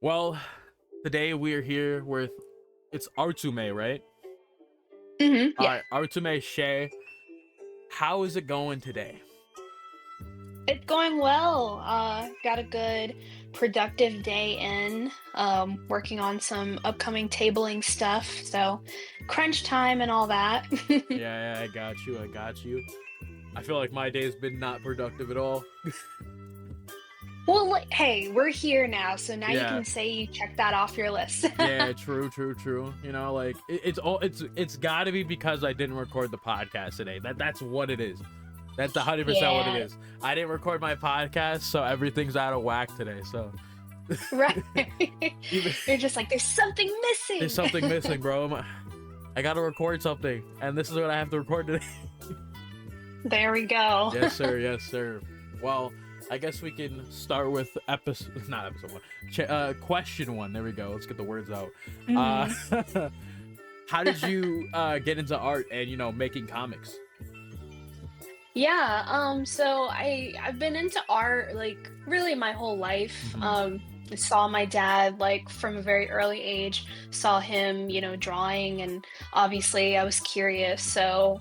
Well, today we're here with it's Artsume, right? All Yeah, right, Artsume Shae. How is it going today? it's going well. Got a good productive day in, working on some upcoming tabling stuff. So crunch time and all that. Yeah, I got you. I got you. I feel like my day's been not productive at all. Well, hey, we're here now, so now you Yeah, can say you checked that off your list. yeah, true. You know, like it's all it's got to be because I didn't record the podcast today. That's what it is. That's 100% what it Yeah, is. I didn't record my podcast, so everything's out of whack today. So right. even You're just like, there's something there's missing. something missing, bro. I gotta record something, and this is what I have to record today. There we go. Yes, sir. Yes, sir. Well, I guess we can start with episode, not episode one, question one. There we go. Let's get the words out. Uh, Mhm. how did you get into art and making comics? Yeah, so I've been into art like really my whole life. Hmm. I saw my dad like from a very early age, saw him, drawing, and obviously I was curious, so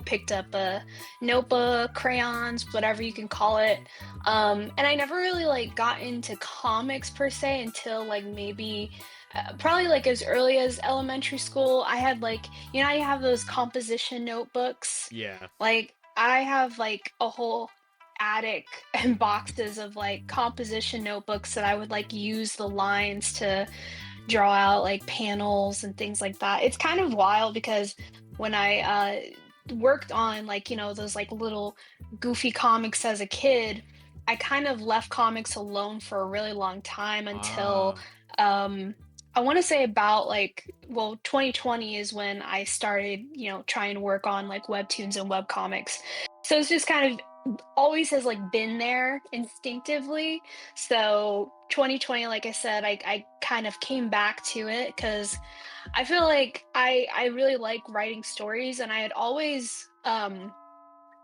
picked up a notebook, crayons, whatever you can call it. And I never really like got into comics per se until like maybe probably like as early as elementary school. I had like, I have those composition notebooks. Yeah. Like, I have, like, a whole attic and boxes of, like, composition notebooks that I would, like, use the lines to draw out, like, panels and things like that. It's kind of wild because when I worked on, like, those, like, little goofy comics as a kid, I kind of left comics alone for a really long time until, Ah. um, I wanna say about, like, well, 2020 is when I started, trying to work on, like, webtoons and webcomics. So it's just kind of always has, like, been there instinctively. So 2020, like I said, I kind of came back to it because I feel like I really like writing stories, and I had always,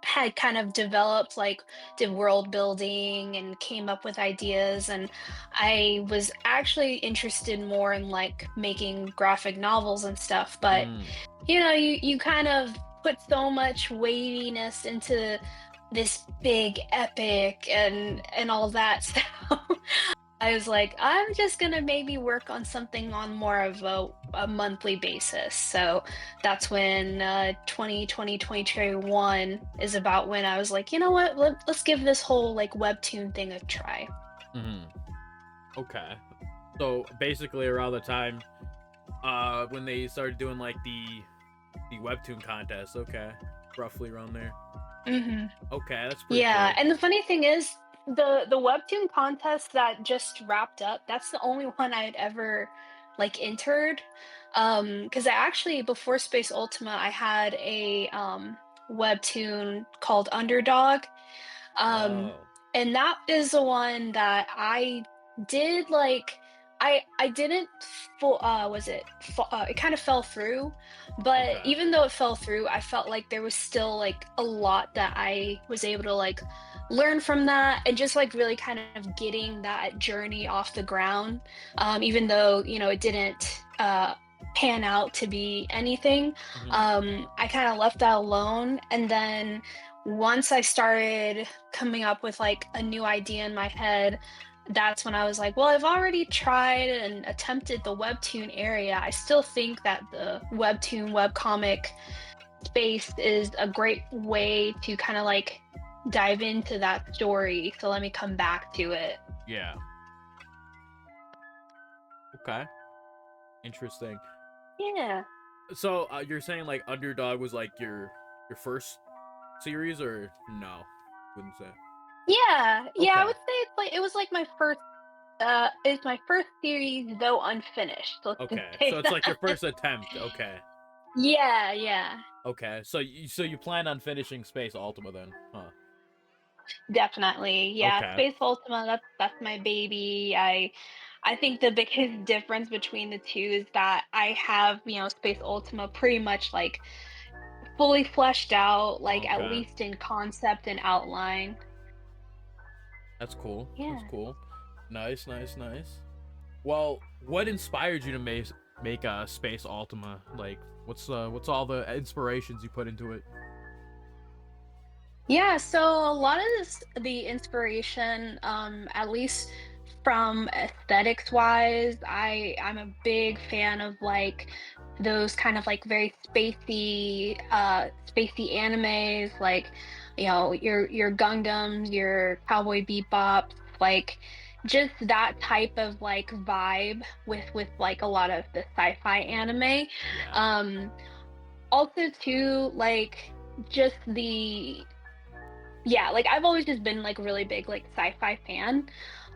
had kind of developed like did world building and came up with ideas, and I was actually interested more in like making graphic novels and stuff, but Mm. you kind of put so much weightiness into this big epic and all that. So I was like, I'm just gonna maybe work on something on more of a monthly basis. So that's when 2020, is about when I was like, you know what, let's give this whole like webtoon thing a try. Hmm. Okay. So basically, around the time when they started doing like the webtoon contest. Okay. Roughly around there. Hmm. Okay, that's pretty Yeah, cool. and the funny thing is, the webtoon contest that just wrapped up, that's the only one I had ever like entered. Because I actually before Space Ultima, I had a webtoon called Underdog. Um, Oh. and that is the one that I did like I didn't full was it it kind of fell through, but Okay. even though it fell through, I felt like there was still like a lot that I was able to like learn from that, and just like really kind of getting that journey off the ground. Even though, it didn't pan out to be anything. Hmm. I kind of left that alone, and then once I started coming up with like a new idea in my head, that's when I was like, well, I've already tried and attempted the webtoon area. I still think that the webtoon webcomic space is a great way to kind of like dive into that story. So let me come back to it. Yeah. Okay. Interesting. Yeah. So you're saying like Underdog was like your first series, or no? Wouldn't say. Yeah, I Okay. would say it was like my first it's my first series though unfinished. Let's just Okay. So say it's like your that. first attempt. Okay. Yeah. Okay. So you plan on finishing Space Ultima then? Huh. Definitely. Yeah, Okay. Space Ultima, that's my baby. I think the biggest difference between the two is that I have, Space Ultima pretty much like fully fleshed out, like at Okay. least in concept and outline. That's cool. That's Yeah. cool. Nice. Well, what inspired you to make Space Ultima? Like, what's all the inspirations you put into it? Yeah, so a lot of the inspiration, at least from aesthetics wise, I'm a big fan of like those kind of like very spacey animes, like your Gundams, your Cowboy Bebop, like just that type of like vibe with like a lot of the sci-fi anime. Yeah. Um, Also too, like just yeah, like I've always just been like really big like sci-fi fan.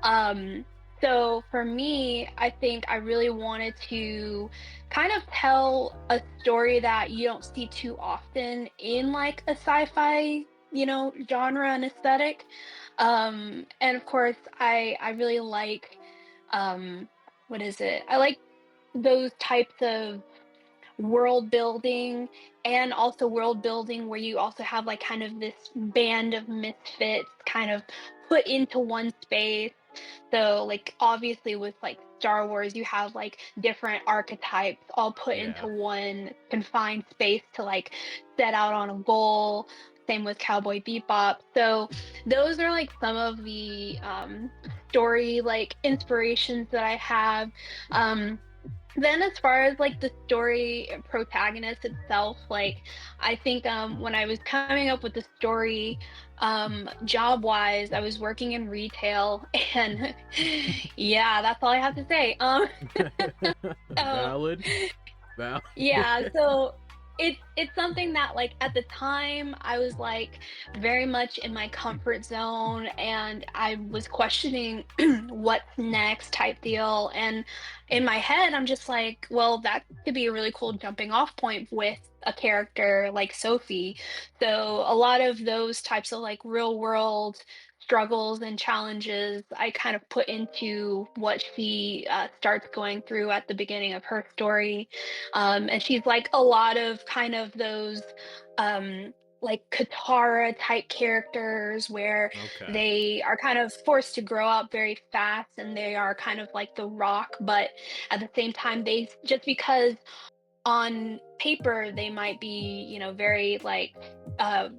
Um, so for me, I think I really wanted to kind of tell a story that you don't see too often in like a sci-fi, genre and aesthetic. And of course, I really like what is it? I like those types of world building, and also world building where you also have like kind of this band of misfits kind of put into one space. So like obviously with like Star Wars you have like different archetypes all put into Yeah. one confined space to like set out on a goal. Same with Cowboy Bebop. So those are like some of the story like inspirations that I have. Then as far as like the story protagonist itself, like I think when I was coming up with the story job wise, I was working in retail and yeah, that's all I have to say. So Valid. Valid. yeah, so it's something that like at the time I was like very much in my comfort zone and I was questioning what's next type deal. And in my head, I'm just like, well, that could be a really cool jumping off point with a character like Sophie. So a lot of those types of like real world struggles and challenges I kind of put into what she starts going through at the beginning of her story. And she's like a lot of kind of those like Katara type characters where Okay. they are kind of forced to grow up very fast and they are kind of like the rock, but at the same time, they just because on paper they might be, very like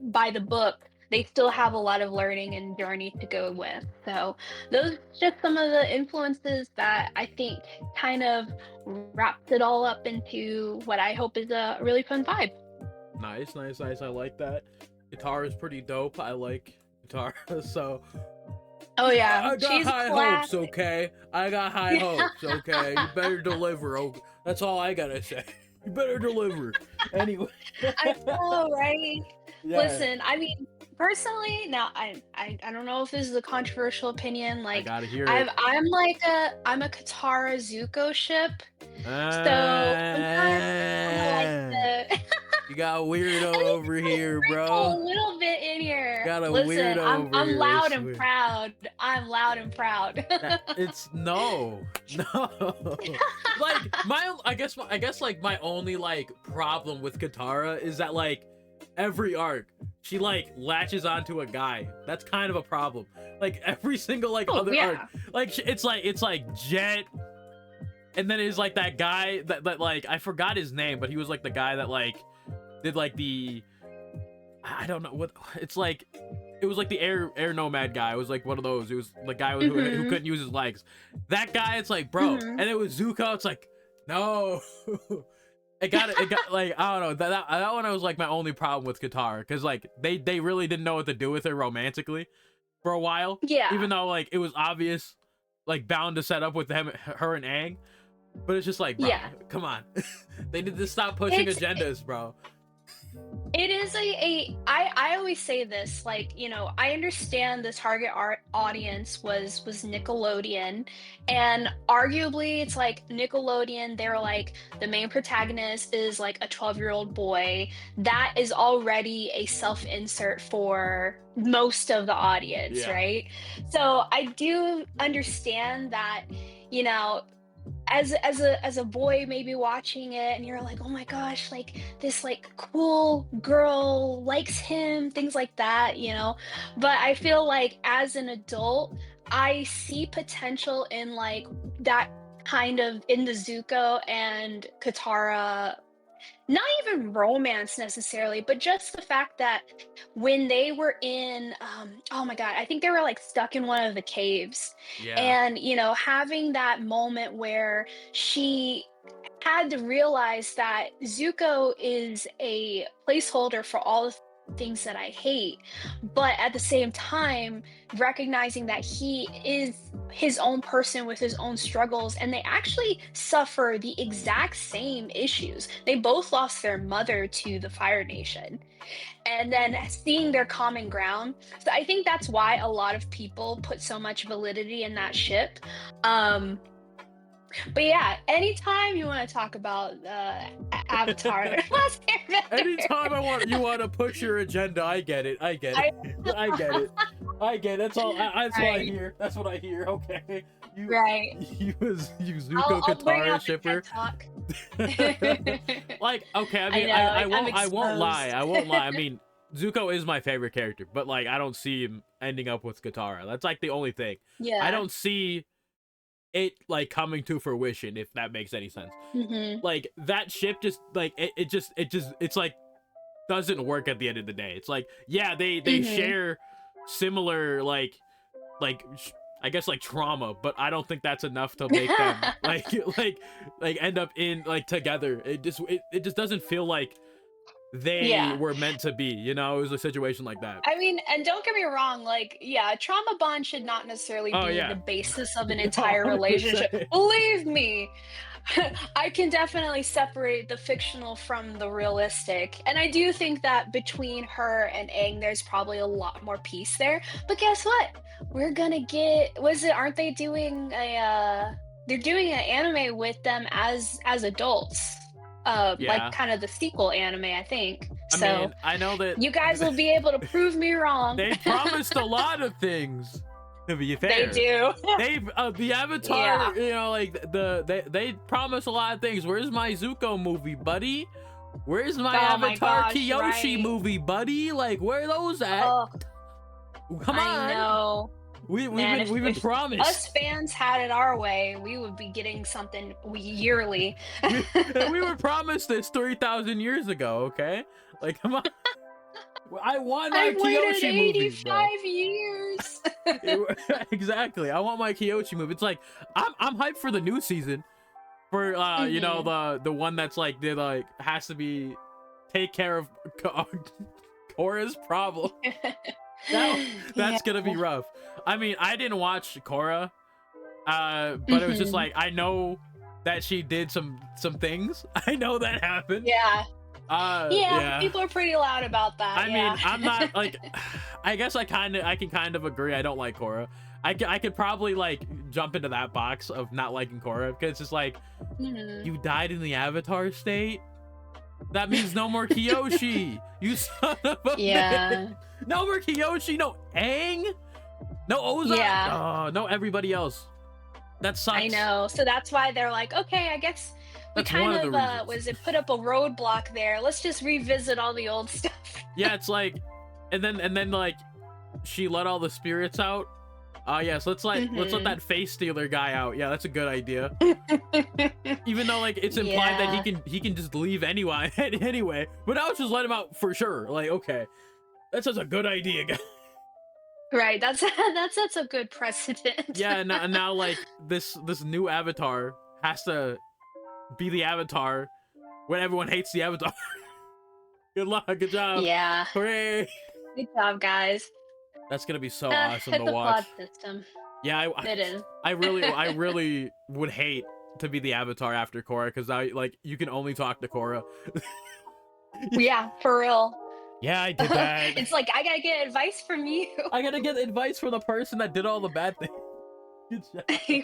by the book, they still have a lot of learning and journey to go with. So those are just some of the influences that I think kind of wraps it all up into what I hope is a really fun vibe. Nice, nice, nice. I like that. Guitar is pretty dope. I like guitar, so Oh yeah, I got she's high hopes. classic. Okay, I got high hopes. Okay, you better deliver. Okay, that's all I gotta say. You better deliver. Anyway. I know, right? Yeah, Listen, I mean, personally, now I don't know if this is a controversial opinion. I Like, gotta hear it. I'm a Katara Zuko ship, so sometimes I kind of like Uh, the you got a I weirdo mean, over here, sprinkle bro. a little bit in here. Got a Listen, weirdo over I'm here. I loud and swear. proud. I'm loud and proud. It's no, no. Like I guess like my only like problem with Katara is that like every arc she like latches onto a guy. That's kind of a problem. Like every single like Oh other arc, yeah. like it's like Jet, and then it's like that guy that like I forgot his name, but he was like the guy that like did like the I don't know what it's like. It was like the air nomad guy. It was like one of those. It was the guy who Mhm. couldn't use his legs. That guy, it's like, bro. Mhm. And it was Zuko. It's like, no. It got like I don't know that one. I was like my only problem with Qatar because like they really didn't know what to do with her romantically for a while. Even Yeah. though like it was obvious, like bound to set up with her and Aang. But it's just like, bro, Yeah. come on. They need to stop pushing It's agendas, bro. It is I always say this, like, I understand the target art audience was Nickelodeon, and arguably it's like Nickelodeon, they're like the main protagonist is like a 12-year-old boy. That is already a self-insert for most of the audience, Yeah. right? So I do understand that, you know, as a boy maybe watching it and you're like, oh my gosh, like this like cool girl likes him, things like that. But I feel like as an adult I see potential in like that kind of in the Zuko and Katara, not even romance necessarily, but just the fact that when they were in, oh my God, I think they were like stuck in one of the caves. Yeah. And, having that moment where she had to realize that Zuko is a placeholder for all the things that I hate, but at the same time, recognizing that he is his own person with his own struggles, and they actually suffer the exact same issues. They both lost their mother to the Fire Nation, and then seeing their common ground. So I think that's why a lot of people put so much validity in that ship. Um, but yeah, anytime you want to talk about Avatar, Last Anytime Airbender, you want to push your agenda, I get it. I get I it. I get it. I get it. That's all. That's what I right, hear. That's what I hear. Okay. You right. you Zuko I'll bring Katara out the shipper. TED Talk. Like, okay, I I mean, know, I'm I won't lie. exposed. I won't lie. I mean, Zuko is my favorite character, but like, I don't see him ending up with Katara. That's like the only thing. I Yeah. don't see it like coming to fruition, if that makes any sense. Mhm. Like that ship just like it's like doesn't work at the end of the day. It's like, yeah, they Mhm. share similar like I guess like trauma, but I don't think that's enough to make them like end up in like together. It just doesn't feel like they Yeah. were meant to be, you know? It was a situation like that. I mean, and don't get me wrong, like, yeah, a trauma bond should not necessarily Oh be the yeah. basis of an Yeah, entire relationship. 100%. Believe me, I can definitely separate the fictional from the realistic. And I do think that between her and Aang, there's probably a lot more peace there. But guess what? We're gonna get, aren't they doing they're doing an anime with them as adults. Like Yeah. kind of the sequel anime, I think. I So mean, I know that you guys will be able to prove me wrong. they promised a lot of things, to be They fair. do. They've the Yeah. Avatar, you know, like they promise a lot of things. Where's my Zuko movie, buddy? Where's my Oh my Avatar gosh, Kyoshi right. movie, buddy? Like, where are those at? Oh, Come I on. know. Man, We've been if us promised. fans had it our way, we would be getting something yearly. We were promised this 3,000 years ago, okay? Like, come on. I want my I've waited Kyoshi movie, bro. 85 years. Exactly. I want my Kyoshi movie. It's like I'm hyped for the new season. For you know, Mhm. the one that's like they like has to be take care of Korra's problem. That Yeah. that's gonna be rough. I mean, I didn't watch Korra, but it was just Mhm. like I know that she did some things. I know that happened. Yeah. Yeah, Yeah. people are pretty loud about that. I Yeah. mean, I'm not like. I guess I can kind of agree. I don't like Korra. I could probably like jump into that box of not liking Korra because it's just like Mhm. you died in the Avatar state. That means no more Kyoshi. You son of a bitch. Yeah. No more Kyoshi. No Aang. No Ozai. Yeah. Oh, no everybody else. That sucks. I know. So that's why they're like, okay, I guess we That's one kind of the of reasons. was it put up a roadblock there. Let's just revisit all the old stuff. Yeah, it's like, and then like, she let all the spirits out. Yes, let's let Mhm. that face stealer guy out. Yeah, that's a good idea. Even though like it's implied that Yeah. he can just leave anyway anyway. But now let's just let him out for sure. Like, okay, that's just a good idea, guys. Right. That's that sets a good precedent. Yeah, and now like this new avatar has to be the avatar when everyone hates the avatar. Good luck, good job, Yeah. hooray! Good job, guys. That's gonna be so awesome to It's a watch. flawed system. Yeah, It is. I really would hate to be the avatar after Korra because I like you can only talk to Korra. Yeah, for real. Yeah, I did that. It's like I gotta get advice from you. I gotta get advice from the person that did all the bad things. Good job.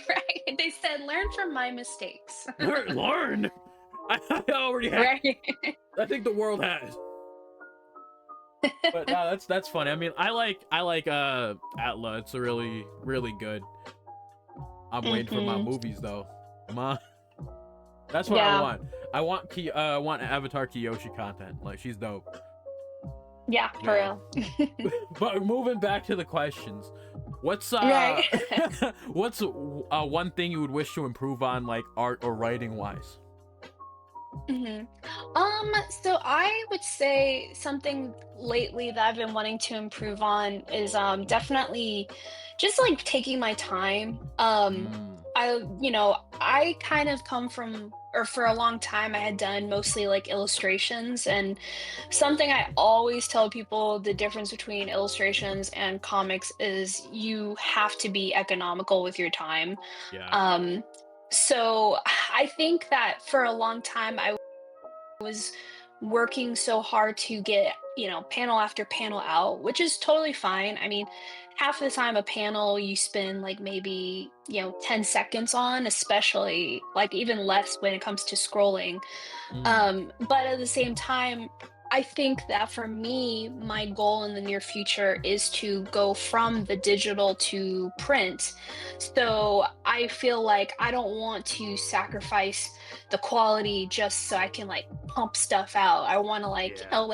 Right. They said learn from my mistakes. Learn. I already have. Right. I think the world has. But no, that's funny. I mean, I like Atla. It's a really good. I'm waiting for my Mhm. movies though. Come on. That's what Yeah. I want. I want Avatar Kyoshi content. Like she's dope. Yeah, for Yeah. real. But moving back to the questions. What's Right. what's one thing you would wish to improve on, like art or writing wise? hmm so I would say something lately that I've been wanting to improve on is definitely just like taking my time. Mm. I kind of come from, or for a long time I had done mostly like illustrations, and something I always tell people, the difference between illustrations and comics is you have to be economical with your time. Yeah. Um so I think that for a long time I was working so hard to get, panel after panel out, which is totally fine. I mean, half the time a panel you spend like maybe, 10 seconds on, especially like even less when it comes to scrolling. Mm. But at the same time, I think that for me, my goal in the near future is to go from the digital to print. So I feel like I don't want to sacrifice the quality just so I can like pump stuff out. I want to like, Yeah.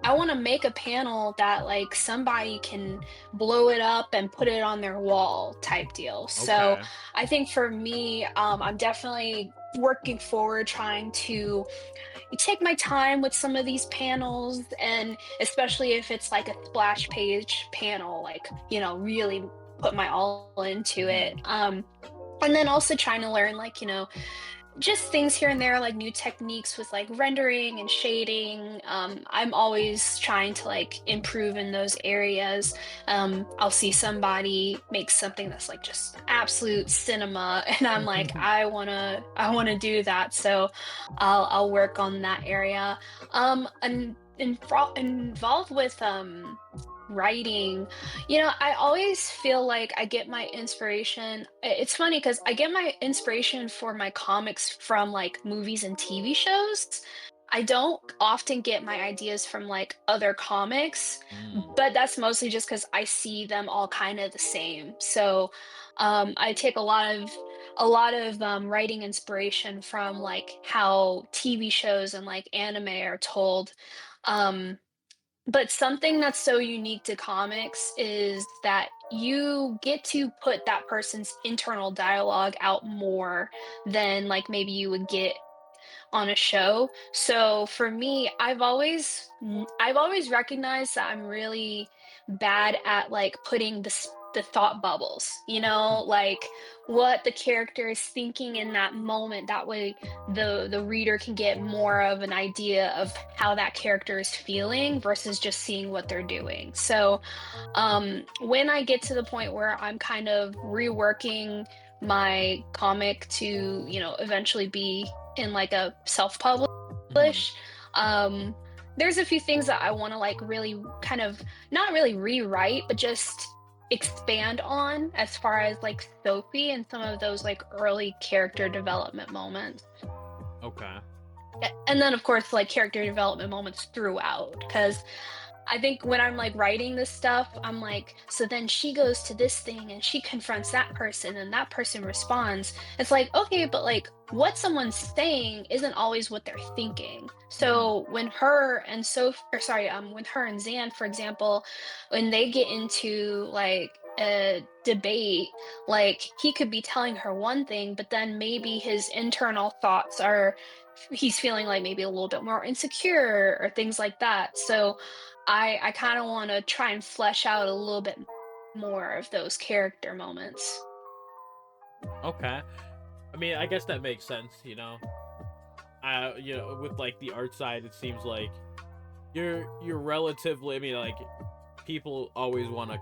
I want to make a panel that like somebody can blow it up and put it on their wall type deal. So Okay. I think for me, I'm definitely working forward trying to take my time with some of these panels, and especially if it's like a splash page panel, like, really put my all into it. Mm. And then also trying to learn like, just things here and there, like new techniques with like rendering and shading. I'm always trying to like improve in those areas. I'll see somebody make something that's like just absolute cinema, and I'm like, I wanna do that. So I'll work on that area. And involved with writing, I always feel like I get my inspiration. It's funny because I get my inspiration for my comics from like movies and TV shows. I don't often get my ideas from like other comics, Mm. but that's mostly just because I see them all kind of the same. So I take a lot of writing inspiration from like how TV shows and like anime are told. Um, but something that's so unique to comics is that you get to put that person's internal dialogue out more than like maybe you would get on a show. So for me, I've always recognized that I'm really bad at like putting the thought bubbles, like what the character is thinking in that moment. That way the reader can get more of an idea of how that character is feeling versus just seeing what they're doing. So when I get to the point where I'm kind of reworking my comic to, eventually be in like a Mm. self-publish, um, there's a few things that I want to like really kind of not really rewrite, but just expand on as far as like Sophie and some of those like early character development moments. Okay. And then of course like character development moments throughout, because I think when I'm like writing this stuff, I'm like, so then she goes to this thing and she confronts that person and that person responds. It's like, okay, but like what someone's saying isn't always what they're thinking. Mm. So when her and when her and Zan, for example, when they get into like a debate, like he could be telling her one thing, but then maybe his internal thoughts are he's feeling like maybe a little bit more insecure or things like that. So I kind of want to try and flesh out a little bit more of those character moments. Okay. I mean, I guess that makes sense, with like the art side, it seems like you're relatively, I mean, like people always want to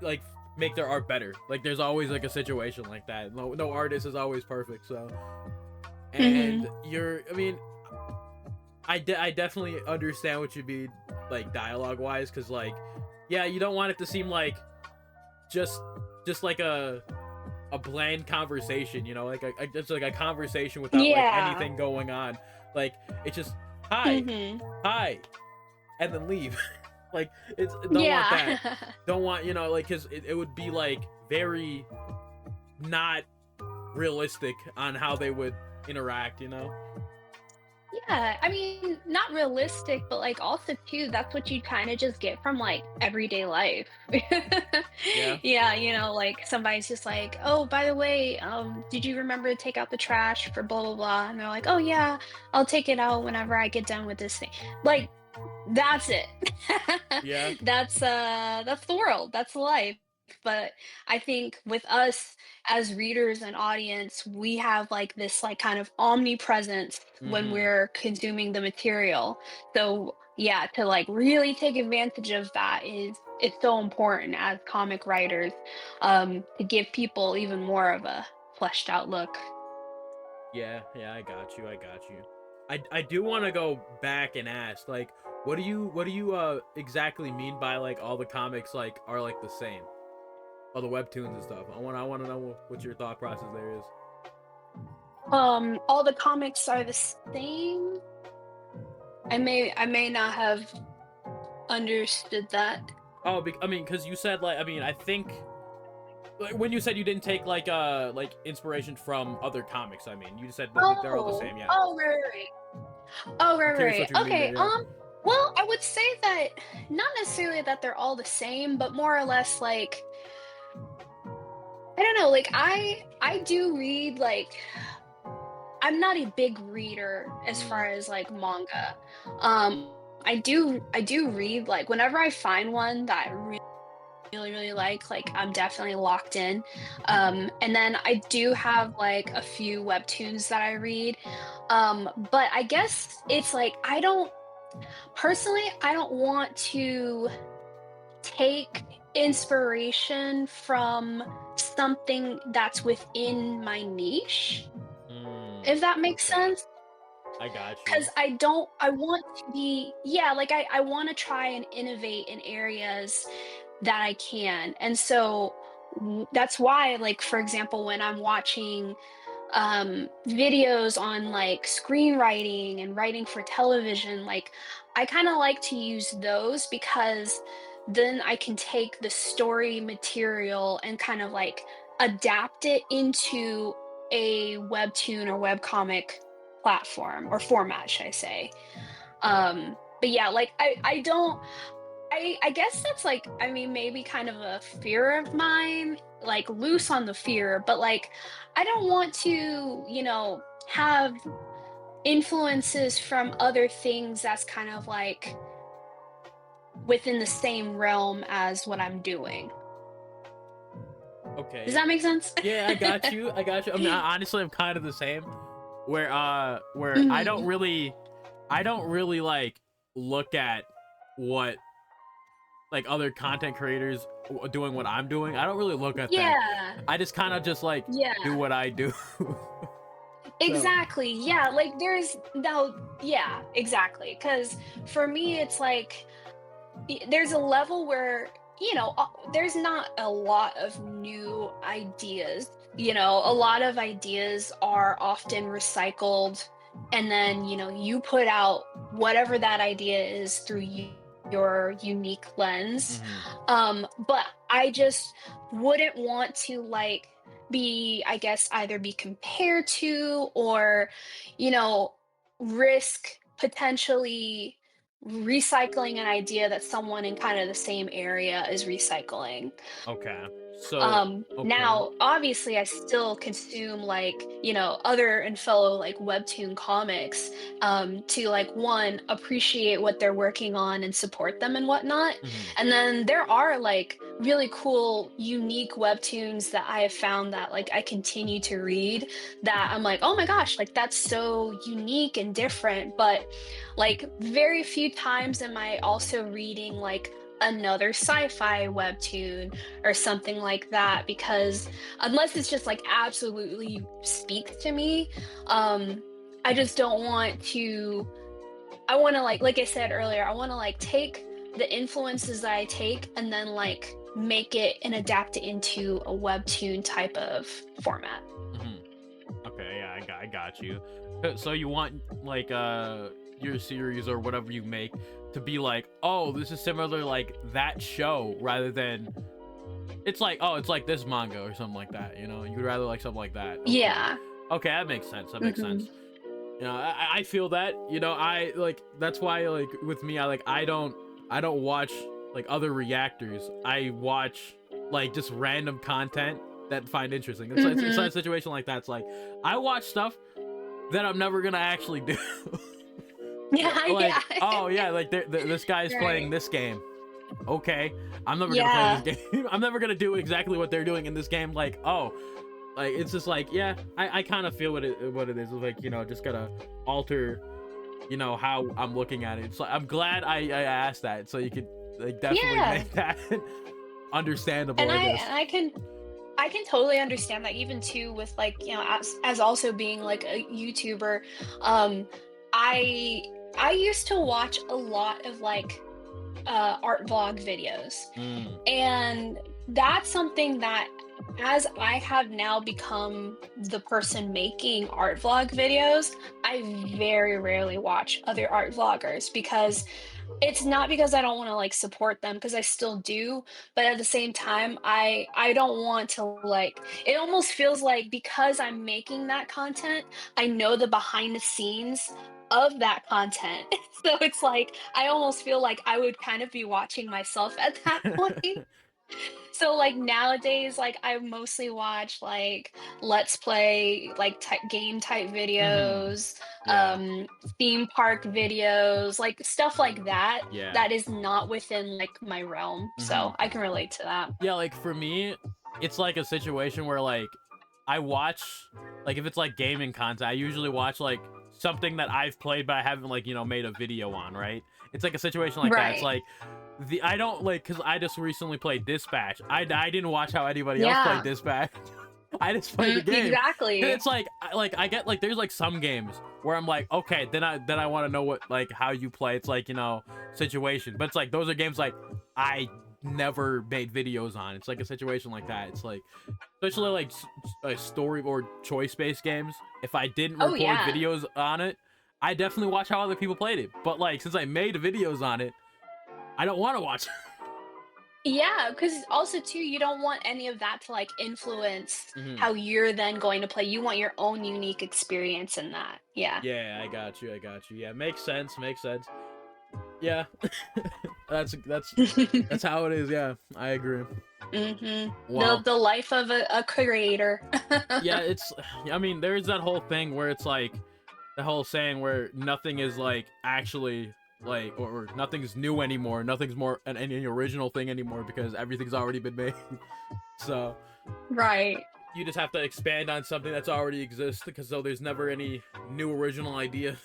like make their art better. Like there's always like a situation like that. No artist is always perfect, so. hmm And I mean, I definitely understand what you mean, like dialogue wise, because like, yeah, you don't want it to seem like just like a bland conversation, like just like a conversation without like Yeah. anything going on. Like it's just hi, hmm hi, and then leave. Like it's don't want Yeah. that. Don't want like because it would be like very not realistic on how they would interact. Yeah, I mean, not realistic, but like also too, that's what you kind of just get from like everyday life. Yeah. Yeah, like somebody's just like, "Oh, by the way, did you remember to take out the trash for blah blah blah?" And they're like, "Oh yeah, I'll take it out whenever I get done with this thing." Like that's it. Yeah. That's the world. That's life. But I think with us as readers and audience, we have like this like kind of omnipresence when Mm-hmm. we're consuming the material. So yeah, to like really take advantage of that is it's so important as comic writers, to give people even more of a fleshed out look. Yeah, yeah, I got you. I got you. I do want to go back and ask, like, what do you exactly mean by like all the comics like are like the same, all the webtoons and stuff. I want to know what your thought process there is. All the comics are the same. I may not have understood that. Oh, I mean, because you said like, I mean, I think like when you said you didn't take like inspiration from other comics. I mean, you said that they're all the Oh, same. Yeah. oh, right, right, right. Oh, I'm right, curious what right. you mean Okay. there. Yeah. Well, I would say that not necessarily that they're all the same, but more or less like I don't know, like I do read like I'm not a big reader as Mm, far as like manga. I do read like whenever I find one that I really like I'm definitely locked in. And then I do have like a few webtoons that I read. But I guess it's like I don't want to take inspiration from something that's within my niche, if that makes okay, sense. I got you. Because I want to be, yeah, like I want to try and innovate in areas that I can. And so that's why, like, for example, when I'm watching videos on like screenwriting and writing for television, like I kind of like to use those because then I can take the story material and kind of like adapt it into a webtoon or webcomic platform or format, should I say. But yeah, like I don't I guess that's like, I mean, maybe kind of a fear of mine, like loose on the fear, but like I don't want to, have influences from other things that's kind of like within the same realm as what I'm doing. Does Okay. that make sense? Yeah, I got you. I got you. I mean, honestly, I'm kind of the same. Where Mhm. I don't really like look at what like other content creators doing what I'm doing. I don't really look at that. Yeah. I just kind of just like do Yeah. what I do. So, Exactly. Yeah. Like there's no, yeah, exactly. Because for me, it's like, there's a level where there's not a lot of new ideas. A lot of ideas are often recycled, and then you put out whatever that idea is through your unique lens. mhm. But I just wouldn't want to like be, I guess, either be compared to or you know risk potentially recycling an idea that someone in kind of the same area is recycling. Okay. So, okay. Now, obviously, I still consume like, other and fellow like webtoon comics, to like one, appreciate what they're working on and support them and whatnot. Mhm. And then there are like really cool, unique webtoons that I have found that like I continue to read that I'm like, oh my gosh, like that's so unique and different. But like very few times am I also reading like another sci-fi webtoon or something like that, because unless it's just like absolutely speaks to me, um I just don't want to. I want to like I said earlier, I want to like take the influences that I take and then like make it and adapt it into a webtoon type of format. Mhm. Okay, yeah, I got you. So you want like your series or whatever you make to be like, oh, this is similar like that show rather than it's like, oh, it's like this manga or something like that. You would rather like something like that. Okay. Yeah. Okay, that makes sense. That makes Hmm. sense. You know, I feel that. You know, I like that's why like with me, I don't watch like other reactors. I watch like just random content that find interesting. It's Mm-hmm. a situation like that. It's like I watch stuff that I'm never gonna actually do. Yeah, Like, yeah. oh yeah, like this guy's playing Right. this game. Okay, I'm never gonna play this Yeah. game. I'm never gonna do exactly what they're doing in this game. Like, oh, like it's just like, yeah, I kind of feel what it is. It's like, you know, just gotta alter, you know, how I'm looking at it. So I'm glad I asked that, so you could like definitely Yeah. make that understandable, And I I guess. and I can I can totally understand that even too with like, as also being like a YouTuber, um I I used to watch a lot of like art vlog videos. Mm, And that's something that, as I have now become the person making art vlog videos, I very rarely watch other art vloggers because it's not because I don't want to like support them because I still do, but at the same time, I don't want to like it almost feels like because I'm making that content, I know the behind the scenes of that content. So it's like I almost feel like I would kind of be watching myself at that point. So like nowadays, like I mostly watch like let's play like game type mm-hmm. videos, Yeah, theme park videos, like stuff like that. yeah. That is not within like my realm, Mm-hmm. so I can relate to that. Yeah, like for me, it's like a situation where like I watch like if it's like gaming content, I usually watch like something that I've played but I haven't like, you know, made a video on, right? It's like a situation like that. It's Right. like the I don't like cuz I just recently played Dispatch. I didn't watch how anybody else played Yeah. Dispatch. I just played the game. And Exactly. it's like I get like there's like some games where I'm like, okay, then I want to know what like how you play. It's like, you know, situation. But it's like those are games like I never made videos on. It's like a situation like that. It's like especially like story or choice based games. If I didn't Oh record yeah. videos on it, I definitely watch how other people played it. But like since I made videos on it, I don't want to watch. Yeah, because also too, you don't want any of that to like influence Hmm. how you're then going to play. You want your own unique experience in that. Yeah. Yeah, I got you. I got you. Yeah, makes sense. Makes sense. Yeah, that's how it is. Yeah, I agree. Wow. The life of a creator. Yeah, it's. I mean, there's that whole thing where it's like the whole saying where nothing is like actually like or nothing's new anymore. Nothing's more any original thing anymore because everything's already been made. So Right. you just have to expand on something that's already exists because so there's never any new original idea.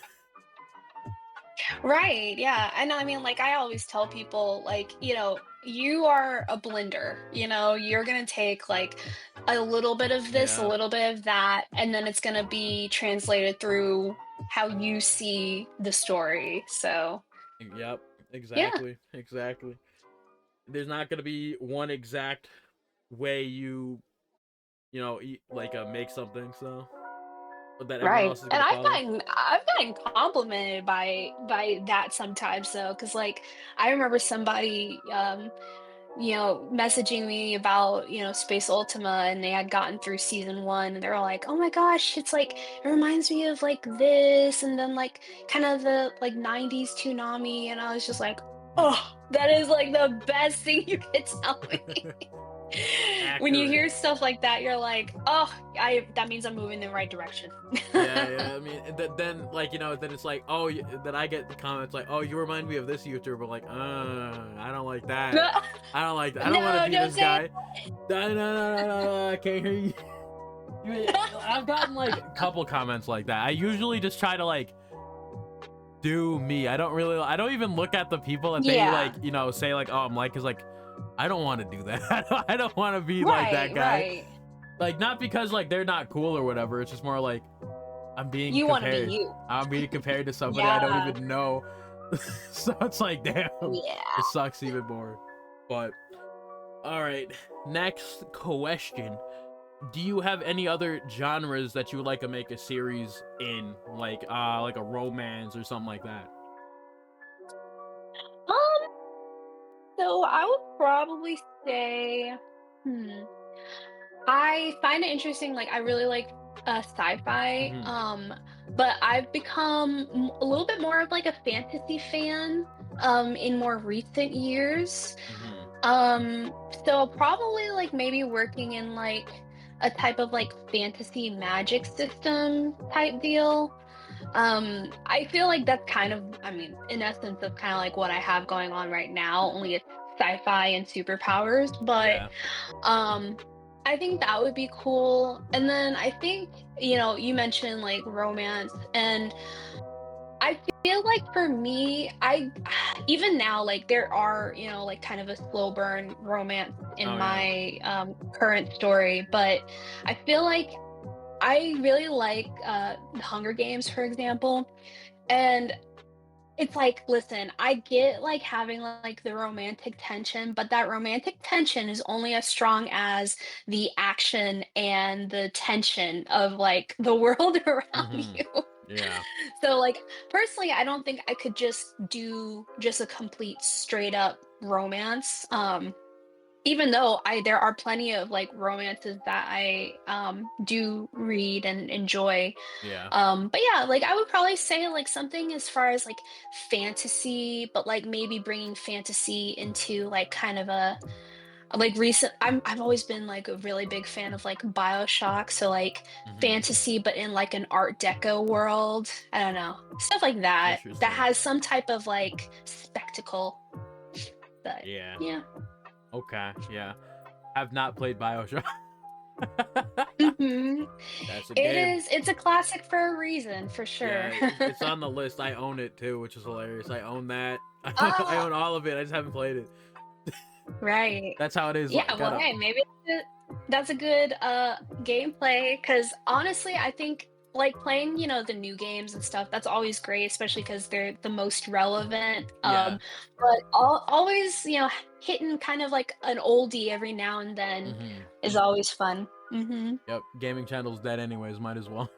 Right. Yeah. And I mean, like I always tell people, like, you are a blender, you're going to take like a little bit of this, a Yeah. little bit of that, and then it's going to be translated through how you see the story. So, Yep. yeah. Exactly. Exactly. There's not gonna be one exact way you know like make something so that everyone Right. else is And gonna follow. I've gotten complimented by that sometimes though, because like I remember somebody messaging me about, Space Ultima, and they had gotten through season one, and they were like, "Oh my gosh, it's like it reminds me of like this," and then like kind of the like '90s Toonami, and I was just like, "Oh, that is like the best thing you could tell me." When you Accurate. hear stuff like that, you're like, "Oh, I that means I'm moving in the right direction." Yeah, yeah. I mean, then like you know, then it's like, oh, then I get the comments like, oh, you remind me of this YouTuber. Like, I don't like that. I don't like that. I don't want to No, be don't this say guy. No, no, no, no, no, no, I can't hear you. I've gotten like a couple comments like that. I usually just try to like do me. I don't even look at the people that they Yeah. like, you know, say like, oh, I'm like, cause like, I don't want to do that. I don't want to be like that Right, guy. right. Like, not because like they're not cool or whatever. It's just more like I'm being You wanna be compared. you. I'm being compared to somebody I don't Yeah. even know. So it's like, damn, Yeah. it sucks even more. But all right, next question. Do you have any other genres that you would like to make a series in, like a romance or something like that? Um, so I would probably say, hmm, I find it interesting, like, I really like, sci-fi, Hmm. but I've become a little bit more of like a fantasy fan in more recent years. Hmm. Um, so probably like maybe working in like a type of like fantasy magic system type deal. I feel like that's kind of, I mean, in essence, that's kind of like what I have going on right now, only it's sci-fi and superpowers, but Yeah. um, I think that would be cool. And then I think, you mentioned like romance, and I feel like for me, I even now, like there are, like kind of a slow burn romance in Oh yeah. my current story, but I feel like I really like the Hunger Games, for example. And it's like, listen, I get like having like the romantic tension, but that romantic tension is only as strong as the action and the tension of like the world around Hmm. you. Yeah. So like personally, I don't think I could just do just a complete straight up romance. Even though there are plenty of like romances that I do read and enjoy. Yeah. But yeah, like I would probably say like something as far as like fantasy, but like maybe bringing fantasy into like kind of a like recent I've always been like a really big fan of like BioShock, so like Hmm. fantasy but in like an art deco world. I don't know. Stuff like that that Interesting. has some type of like spectacle. But Yeah. yeah. Okay. Yeah. I've not played Bioshock. Mhm. That's a It game. is it's a classic for a reason, for sure. Yeah, it's on the list. I own it too, which is hilarious. I own that. I Ah, own all of it. I just haven't played it. right. That's how it is. Yeah, Like, well, gotta. hey, maybe that's a good gameplay. Because honestly, I think like playing, the new games and stuff, that's always great, especially because they're the most relevant. Yeah. But always, hitting kind of like an oldie every now and then Hmm. is always fun. Hmm. Yep. Gaming channel's dead anyways. Might as well.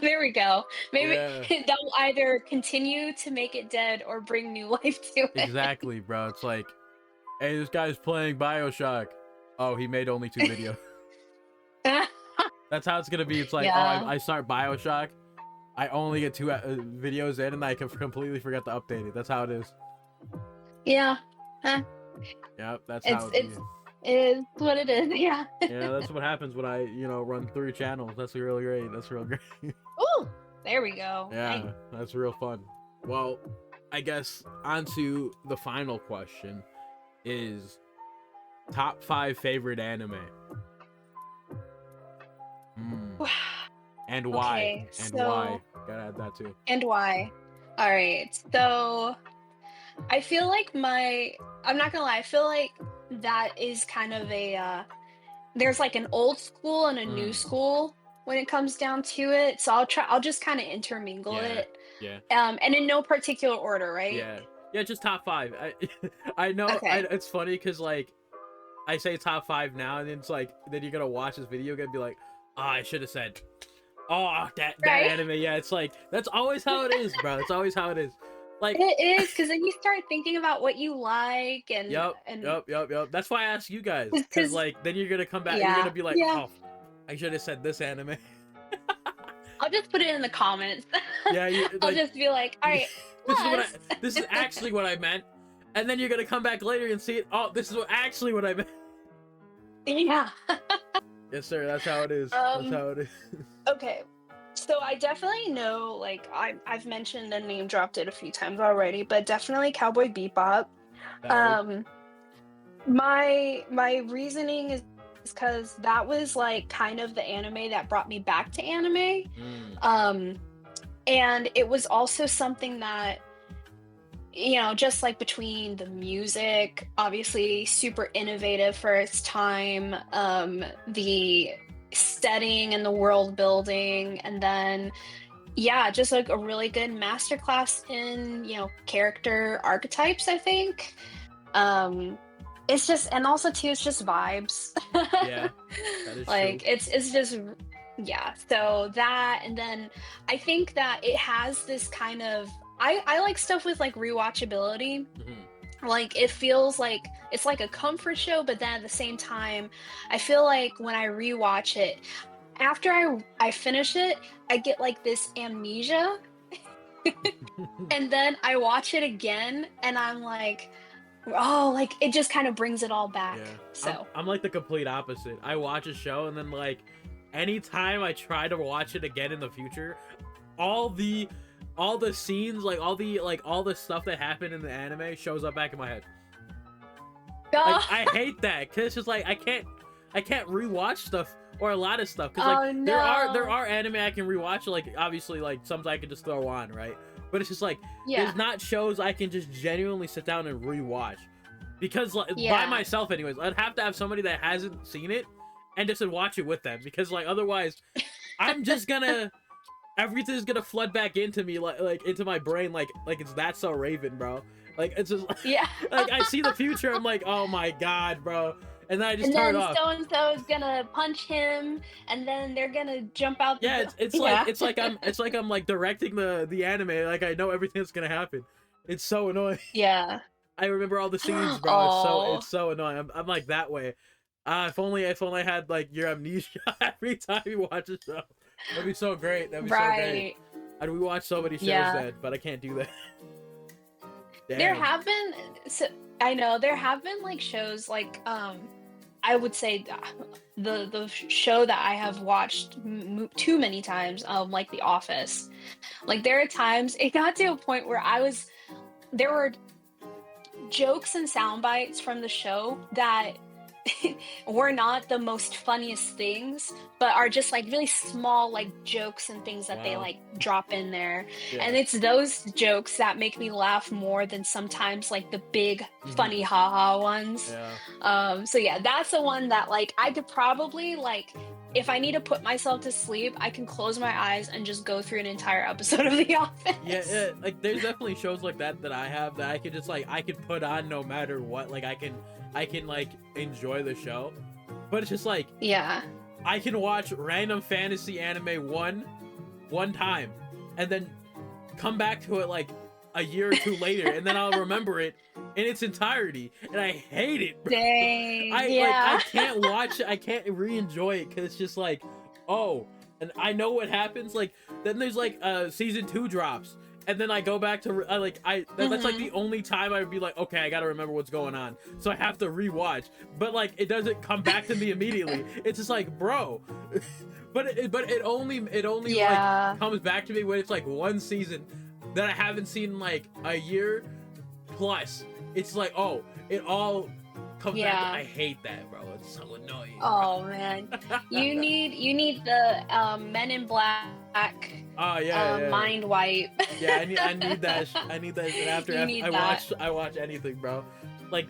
There we go. Maybe Yeah. they'll either continue to make it dead or bring new life to it. Exactly, bro. It's like, hey, this guy's playing Bioshock. Oh, he made only 2 videos. That's how it's gonna be. It's like, oh, Yeah. I start Bioshock. I only get 2 videos in, and I can completely forget to update it. That's how it is. Yeah. Huh. Yep, that's how It's it be. it's it is what it is. Yeah. Yeah, that's what happens when I, run 3 channels. That's really great. That's real great. Ooh, there we go. Nice. Yeah, that's real fun. Well, I guess on to the final question is top 5 favorite anime. Hmm. And why? Okay, And why? so Gotta add that too. and why? All right. So I feel like I'm not gonna lie, I feel like that is kind of a there's like an old school and a new Mm. school when it comes down to it. So I'll just kind of intermingle Yeah. it. Yeah. And in no particular order, right? Yeah. Yeah, just top 5. I know Okay. it's funny cuz like I say top 5 now and it's like then you're going to watch this video and be like, "Oh, I should have said that Right? anime." Yeah, it's like that's always how it is, bro. It's always how it is. Like, It is because then you start thinking about what you like yep, and yep, yep, yep. That's why I ask you guys cuz because like then you're going to come back you're going to yeah, be like, yeah. "Oh, I should have said this anime." I'll just put it in the comments. Yeah, you I'll like just be like, all right, this is what plus. this is actually what I meant. And then you're going to come back later and see it. Oh, this is actually what I meant. Yeah. Yes, sir. That's how it is. That's Um, how it is. okay. So I definitely know, like I've mentioned and name dropped it a few times already, but definitely Cowboy Bebop. Valid. Um, my reasoning is because that was like kind of the anime that brought me back to anime. Mm. Um, and it was also something that, just like between the music, obviously super innovative for its time, the setting and the world building, and then yeah, just like a really good masterclass in, character archetypes, I think. Um, it's just, and also too, it's just vibes. Yeah, that is true. Like it's just yeah. So that, and then I think that it has this kind of I like stuff with like rewatchability. Hmm. Like it feels like it's like a comfort show, but then at the same time, I feel like when I rewatch it, after I finish it, I get like this amnesia, and then I watch it again, and I'm like, oh, like it just kind of brings it all back. Yeah, So I'm like the complete opposite. I watch a show and then like anytime I try to watch it again in the future, all the scenes, like all the stuff that happened in the anime shows up back in my head. Like I hate that because it's just like I can't rewatch stuff or a lot of stuff because like oh there no. are anime I can rewatch, like obviously like some I can just throw on, right? But it's just like Yeah. there's not shows I can just genuinely sit down and rewatch because like, by Yeah. myself anyways. I'd have to have somebody that hasn't seen it and just watch it with them because like otherwise I'm just gonna everything's gonna flood back into me like into my brain like it's That's So Raven, bro. Like it's just Yeah. like I see the future, I'm like, oh my god, bro, and then I just And turn then it off. so and so is gonna punch him, and then they're gonna jump out the Yeah, it's yeah. like I'm like directing the anime, like I know everything that's gonna happen. It's so annoying. Yeah. I remember all the scenes, bro. Oh. It's so annoying. I'm like that way. If only I had like your amnesia every time you watch a show. That'd be so great. That'd be so great. Right. I'd rewatch so many shows Yeah. that, but I can't do that. There Damn. have been so I know there have been like shows like I would say the show that I have watched too many times, like The Office. Like there are times it got to a point where there were jokes and sound bites from the show that were not the most funniest things, but are just like really small like jokes and things that they Wow. like drop in there. Yeah. And it's those jokes that make me laugh more than sometimes like the big Mhm. funny haha ones. Yeah. So yeah, that's the one that like I could probably like if I need to put myself to sleep, I can close my eyes and just go through an entire episode of The Office. Yeah, like there's definitely shows like that I have that I could just like I could put on no matter what. Like I can like enjoy the show. But it's just like Yeah. I can watch random fantasy anime one time and then come back to it like a year or two later and then I'll remember it in its entirety and I hate it. Dang. I yeah. can't watch it. I can't re-enjoy it because it's just like, oh, and I know what happens. Like then there's like season 2 drops, and then I go back to that's like the only time I would be like, okay, I gotta remember what's going on, so I have to rewatch. But like it doesn't come back to me immediately. It's just like, bro. but it only Yeah. like comes back to me when it's like one season that I haven't seen in like a year plus. It's like, oh, it all comes Yeah. back. I hate that, bro. It's so annoying. Oh man. You need the Men in Black Oh yeah. mind wipe. Yeah, I need that. I need that. And after You need I watch anything, bro. Like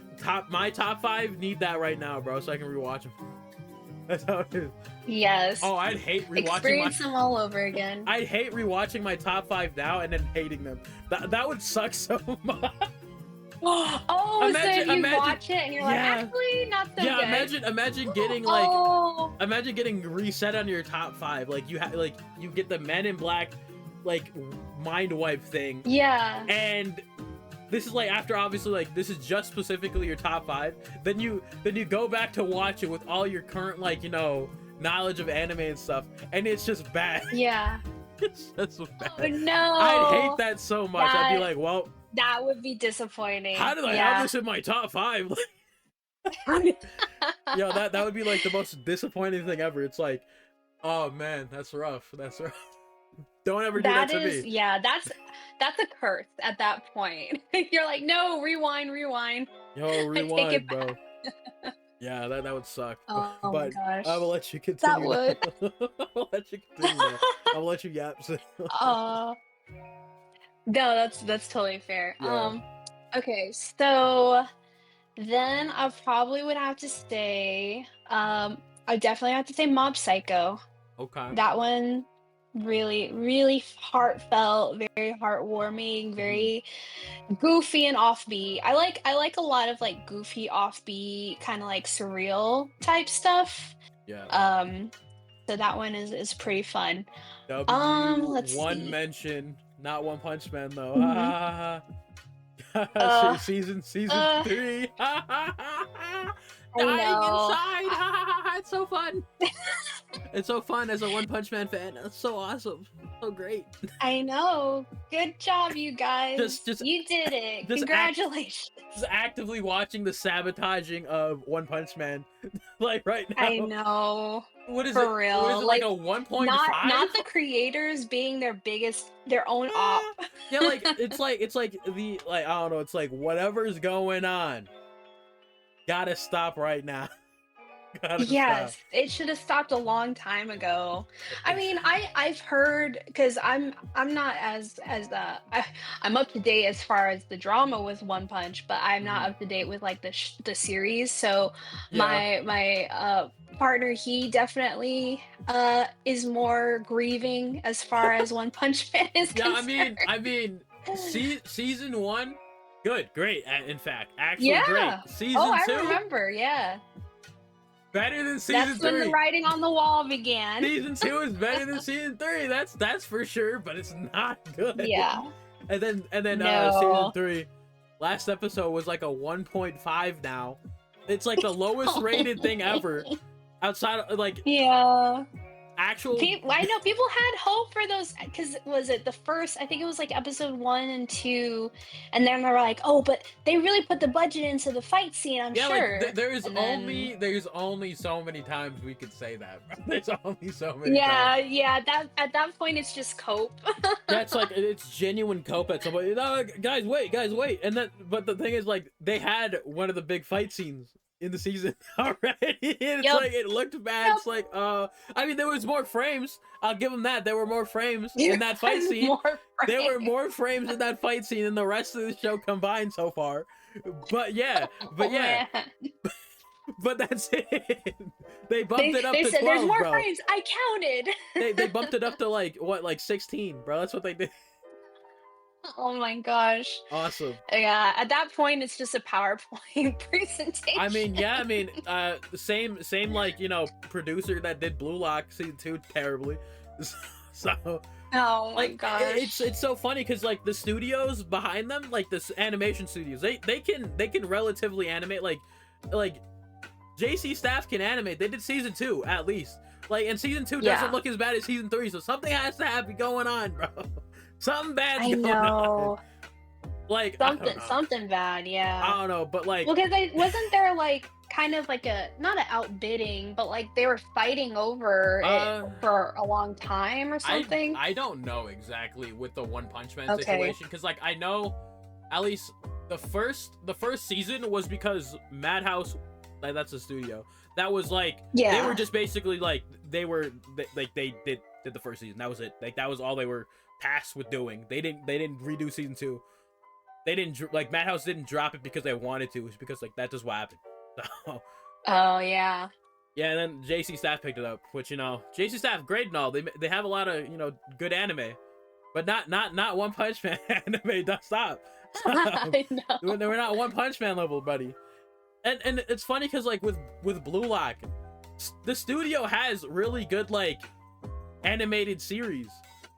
my top 5 need that right now, bro, so I can rewatch them. That's how it is. Yes. Oh, I'd hate rewatching Experience them all over again. I'd hate rewatching my top 5 now and then hating them. That would suck so much. Oh, so you watch it and you're like, yeah. actually not so Yeah, good. imagine getting like Oh. imagine getting reset on your top 5. Like you you get the Men in Black like mind wipe thing. Yeah. And this is like after obviously like this is just specifically your top 5. Then you go back to watch it with all your current like, you know, knowledge of anime and stuff, and it's just bad. Yeah. It's just so bad. Oh, no. I'd hate that so much. I'd be like, well, that would be disappointing. how did I have this in my top 5? Yo, that would be like the most disappointing thing ever. It's like, oh man, that's rough. That's rough. Don't ever do that to me. Yeah, that's a curse at that point. You're like, no, rewind. Yo, rewind, bro. Yeah, that would suck. Oh but my gosh. I will let you continue. That would. I'll let you continue. I'll let you yap. No, that's totally fair. Yeah. Okay, so then I probably would have to say, I definitely have to say Mob Psycho. Okay. That one really, really heartfelt, very heartwarming, very goofy and offbeat. I like a lot of like goofy, offbeat, kind of like surreal type stuff. Yeah. So that one is pretty fun. Let's one see. mention, not One Punch Man though. Mhm. season 3. I dying know. inside. Ha ha ha ha! It's so fun. It's so fun as a One Punch Man fan. It's so awesome. So great. I know. Good job, you guys. Just You did it. just act Congratulations. just actively watching the sabotaging of One Punch Man, like right now. I know. What is it? For What real. is it like a 1.5? Not the creators being their own op. Yeah, like it's like the like I don't know. It's like whatever's going on, gotta stop right now. Gotta Yes, stop. it should have stopped a long time ago. I mean, I've heard because I'm not I'm up to date as far as the drama with One Punch, but I'm not Mhm. up to date with like the series. So Yeah. my partner, he definitely is more grieving as far as One Punch Man is Yeah, concerned. season one, good, great. In fact, actually great. Yeah. Oh, Season I two, remember. Yeah. better than season That's when the three. writing on the wall began. Season two is better than season three. That's for sure, but it's not good. Yeah. And then season No. three, last episode was like a 1.5 now. It's like the lowest rated thing ever. Outside of like Yeah. actual I know people had hope for those because was it the first? I think it was like episode 1 and 2, and then they were like, "Oh, but they really put the budget into the fight scene." I'm yeah, sure. like there's And then, there's only so many times we could say that. Bro. There's only so many yeah, times. yeah. That at that point, it's just cope. That's like it's genuine cope at some point. No, guys, wait. And then, but the thing is, like, they had one of the big fight scenes in the season already. It's Yep. like it looked bad. Yep. It's like, I mean, there was more frames. I'll give them that. There were more frames in that fight scene. There were more frames in that fight scene than the rest of the show combined so far. But yeah, Oh, man. but that's it. They bumped it up They to said 12, there's more bro. frames. I counted. They bumped it up to like 16, bro. That's what they did. Oh my gosh. Awesome. Yeah, at that point, it's just a PowerPoint presentation. I mean, yeah, the same like, producer that did Blue Lock season 2 terribly. So Oh my like gosh. it's so funny because like the studios behind them, like this animation studios, they can relatively animate like JC Staff can animate. They did season 2 at least. Like, and season 2 Yeah. doesn't look as bad as season 3, so something has to have going on, bro. Something bad's I going know. on. Like I don't know. Something bad, yeah. I don't know, but like Well, because wasn't there like kind of like a not an outbidding, but like they were fighting over it for a long time or something. I don't know exactly with the One Punch Man Okay. situation because like I know at least the first season was because Madhouse, like that's the studio that was like Yeah. they were just basically like they did the first season. That was it. Like that was all they were tasked with doing. They didn't redo season 2. They didn't like Madhouse didn't drop it because they wanted to. It's because like that's just what happened. So Oh yeah. yeah, and then JC Staff picked it up, which JC Staff great and all. They have a lot of good anime, but not One Punch Man anime. Stop. I know. They were not One Punch Man level, buddy. And it's funny because like with Blue Lock, the studio has really good like animated series,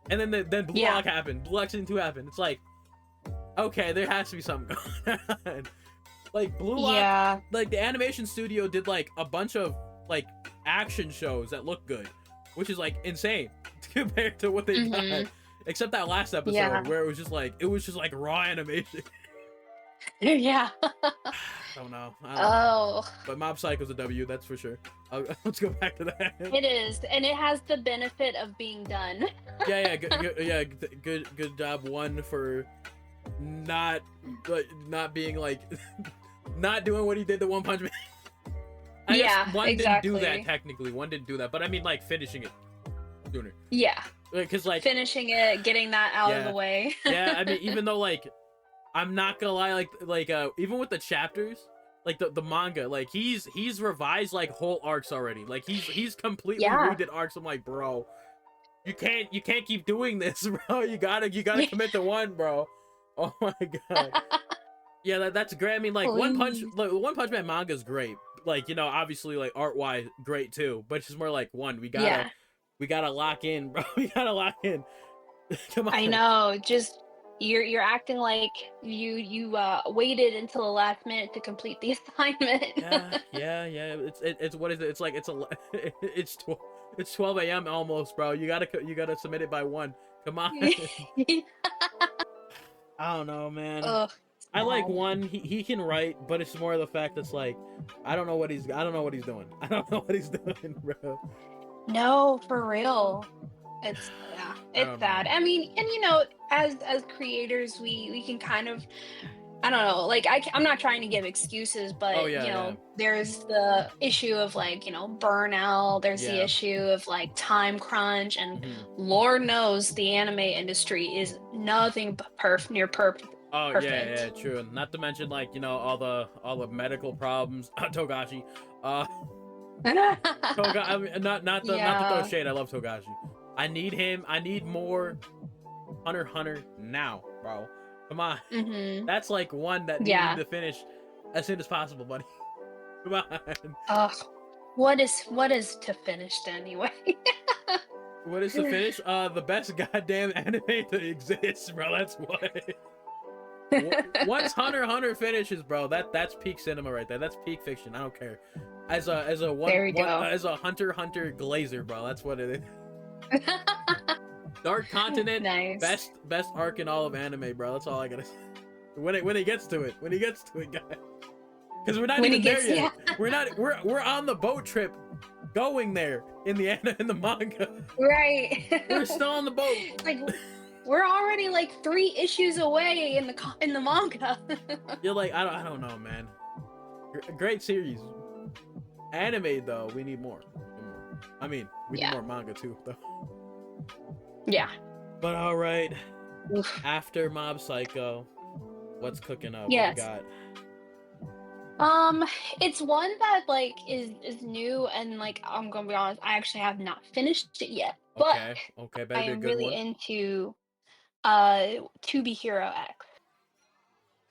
and then Blue Lock happened. Blue Lock season 2 happened. It's like, okay, there has to be something going on. Like Blue Lock, like the animation studio did like a bunch of like action shows that look good, which is like insane compared to what they got. Except that last episode where it was just like raw animation. Yeah. I don't know. But Mob Psycho's a W, that's for sure. Let's go back to that. It is, and it has the benefit of being done. Good job one for not being like not doing what he did to One Punch Man. I guess one didn't do that technically. One didn't do that, but I mean like finishing it sooner. Yeah. Because like finishing it, getting that out of the way. Yeah, I mean even though like I'm not gonna lie, like even with the chapters, like the manga, like he's revised like whole arcs already. Like he's completely redid arcs. I'm like, bro, you can't keep doing this, bro. You gotta commit to one, bro. Oh my god. Yeah, that's great. I mean, like One Punch Man manga is great. Like obviously like art wise great too. But it's just more like we gotta lock in, bro. We gotta lock in. Come on. I know. Just You're acting like you waited until the last minute to complete the assignment. Yeah. It's what is it? It's like it's 12 a.m. almost, bro. You gotta submit it by 1. Come on. I don't know, man. Ugh, I like sad. 1. He can write, but it's more the fact that's like I don't know what he's doing. I don't know what he's doing, bro. No, for real. I It's don't know. sad. I mean, and as creators, we can kind of, I don't know, like I'm not trying to give excuses, Oh but yeah. there's the issue of like, burnout, there's the Yeah. issue of like time crunch, and Hmm. Lord knows the anime industry is nothing but near Oh yeah, perfect. true. And not to mention like all the medical problems. Togashi. Uh, Toga. I mean, not to throw Yeah. shade. I love Togashi. I need him. I need more Hunter x Hunter now, bro. Come on. Mhm. That's like one that needed Yeah. to finish as soon as possible, buddy. Come on. Ugh. What is to finished anyway? What is the finish? The best goddamn anime to exist, bro. That's what. Once Hunter x Hunter finishes, bro, that's peak cinema right there. That's peak fiction. I don't care. As a There we go. as a Hunter x Hunter glazer, bro. That's what it is. Dark Continent, Nice. best arc in all of anime, bro. That's all I gotta say. When he gets to it, guys. Because we're not When he even there gets, yet. yeah. We're on the boat trip, going there in the manga. Right. We're still on the boat. Like we're already like 3 issues away in the manga. You're like I don't know, man. Great series. Anime though, we need more. I mean, we need Yeah. more manga too, though. Yeah. But all right. Oof. After Mob Psycho, what's cooking up? Yes. What we got? It's one that like is new, and like I'm gonna be honest, I actually have not finished it yet. But Okay, I better be a am good really one. into To Be Hero X.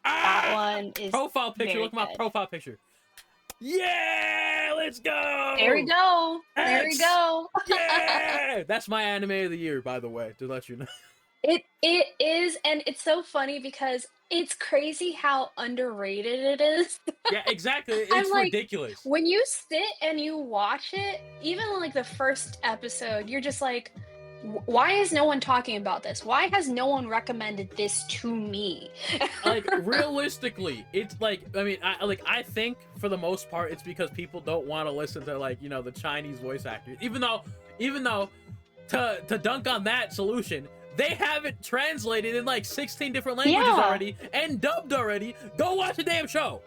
That Ah! one is Profile picture. very Look at my good. profile picture. Yeah, let's go. There we go. There we X. go. Yeah, that's my anime of the year, by the way, to let you know. It is, and it's so funny because it's crazy how underrated it is. Yeah, exactly. I'm It's like, ridiculous. when you sit and you watch it, even like the first episode, you're just like, Why is no one talking about this? Why has no one recommended this to me?" Like realistically, it's like I think for the most part it's because people don't want to listen to like the Chinese voice actors. Even though to dunk on that solution, they have it translated in like 16 different languages Yeah. already and dubbed already. Go watch the damn show.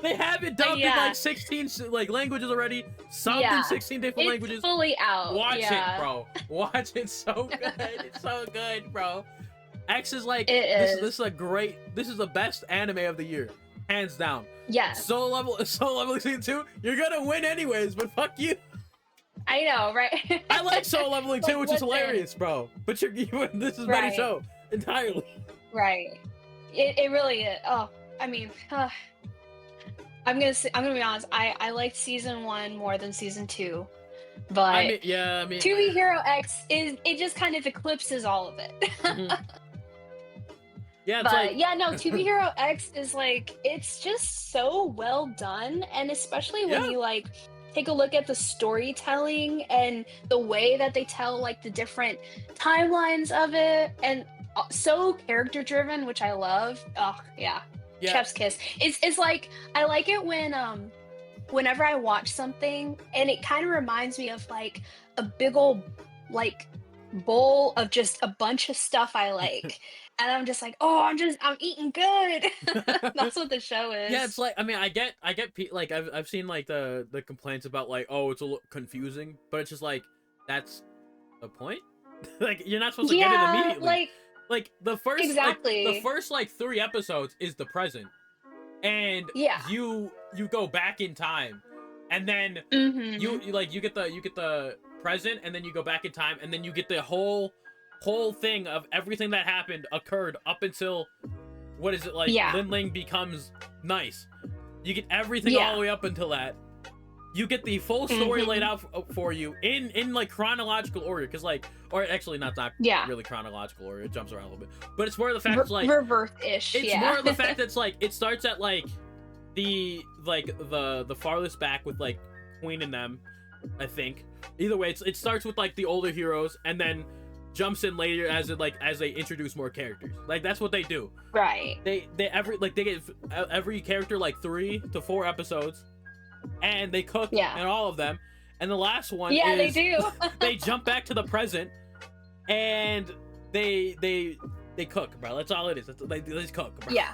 They have it dubbed in Yeah. like 16 like languages already, subbed Yeah. in 16 different It's languages. fully out. Watch Yeah. it, bro. Watch it. So good. It's so good, bro. X is like It this is. is a great. This is the best anime of the year, hands down. Yes. Solo leveling season 2. You're gonna win anyways, but fuck you. I know, right? I like solo leveling too, Like, which is listen. hilarious, bro. But this is a better Right. show entirely. Right. It really is. Oh, I mean, I'm gonna be honest. I liked season 1 more than season 2, but I mean, To Be Hero X it just kind of eclipses all of it. mhm. Yeah, it's But like yeah, no, To Be Hero X is like, it's just so well done, and especially when Yeah. you like take a look at the storytelling and the way that they tell like the different timelines of it, and so character driven, which I love. Oh yeah, yeah, chef's kiss. It's like, I like it when whenever I watch something and it kind of reminds me of like a big old like bowl of just a bunch of stuff I like. And I'm just like, oh, I'm eating good. That's what the show is. yeah. It's like I get like I've seen like the complaints about like, oh, it's a little confusing, but it's just like that's the point. Like you're not supposed to get it Yeah, immediately. Like the first exactly. the first like 3 episodes is the present, and Yeah. you go back in time, and then Mhm. you get the present, and then you go back in time, and then you get the whole thing of everything that happened occurred up until what is it like Yeah. Lin Ling becomes nice. You get everything Yeah. all the way up until that. you get the full story laid out for you in like chronological order, because like, or actually not really chronological order, it jumps around a little bit, but it's more the fact it's like reverse-ish. It's more the fact that it's like it starts at like the farthest back with like Queen and them, I think. Either way, it starts with like the older heroes and then jumps in later as they introduce more characters. Like that's what they do. Right. They give every character like 3 to 4 episodes, and they cook in all of them. And the last one is they do. they jump back to the present and they cook, bro. That's all it is. They just cook, bro. Yeah.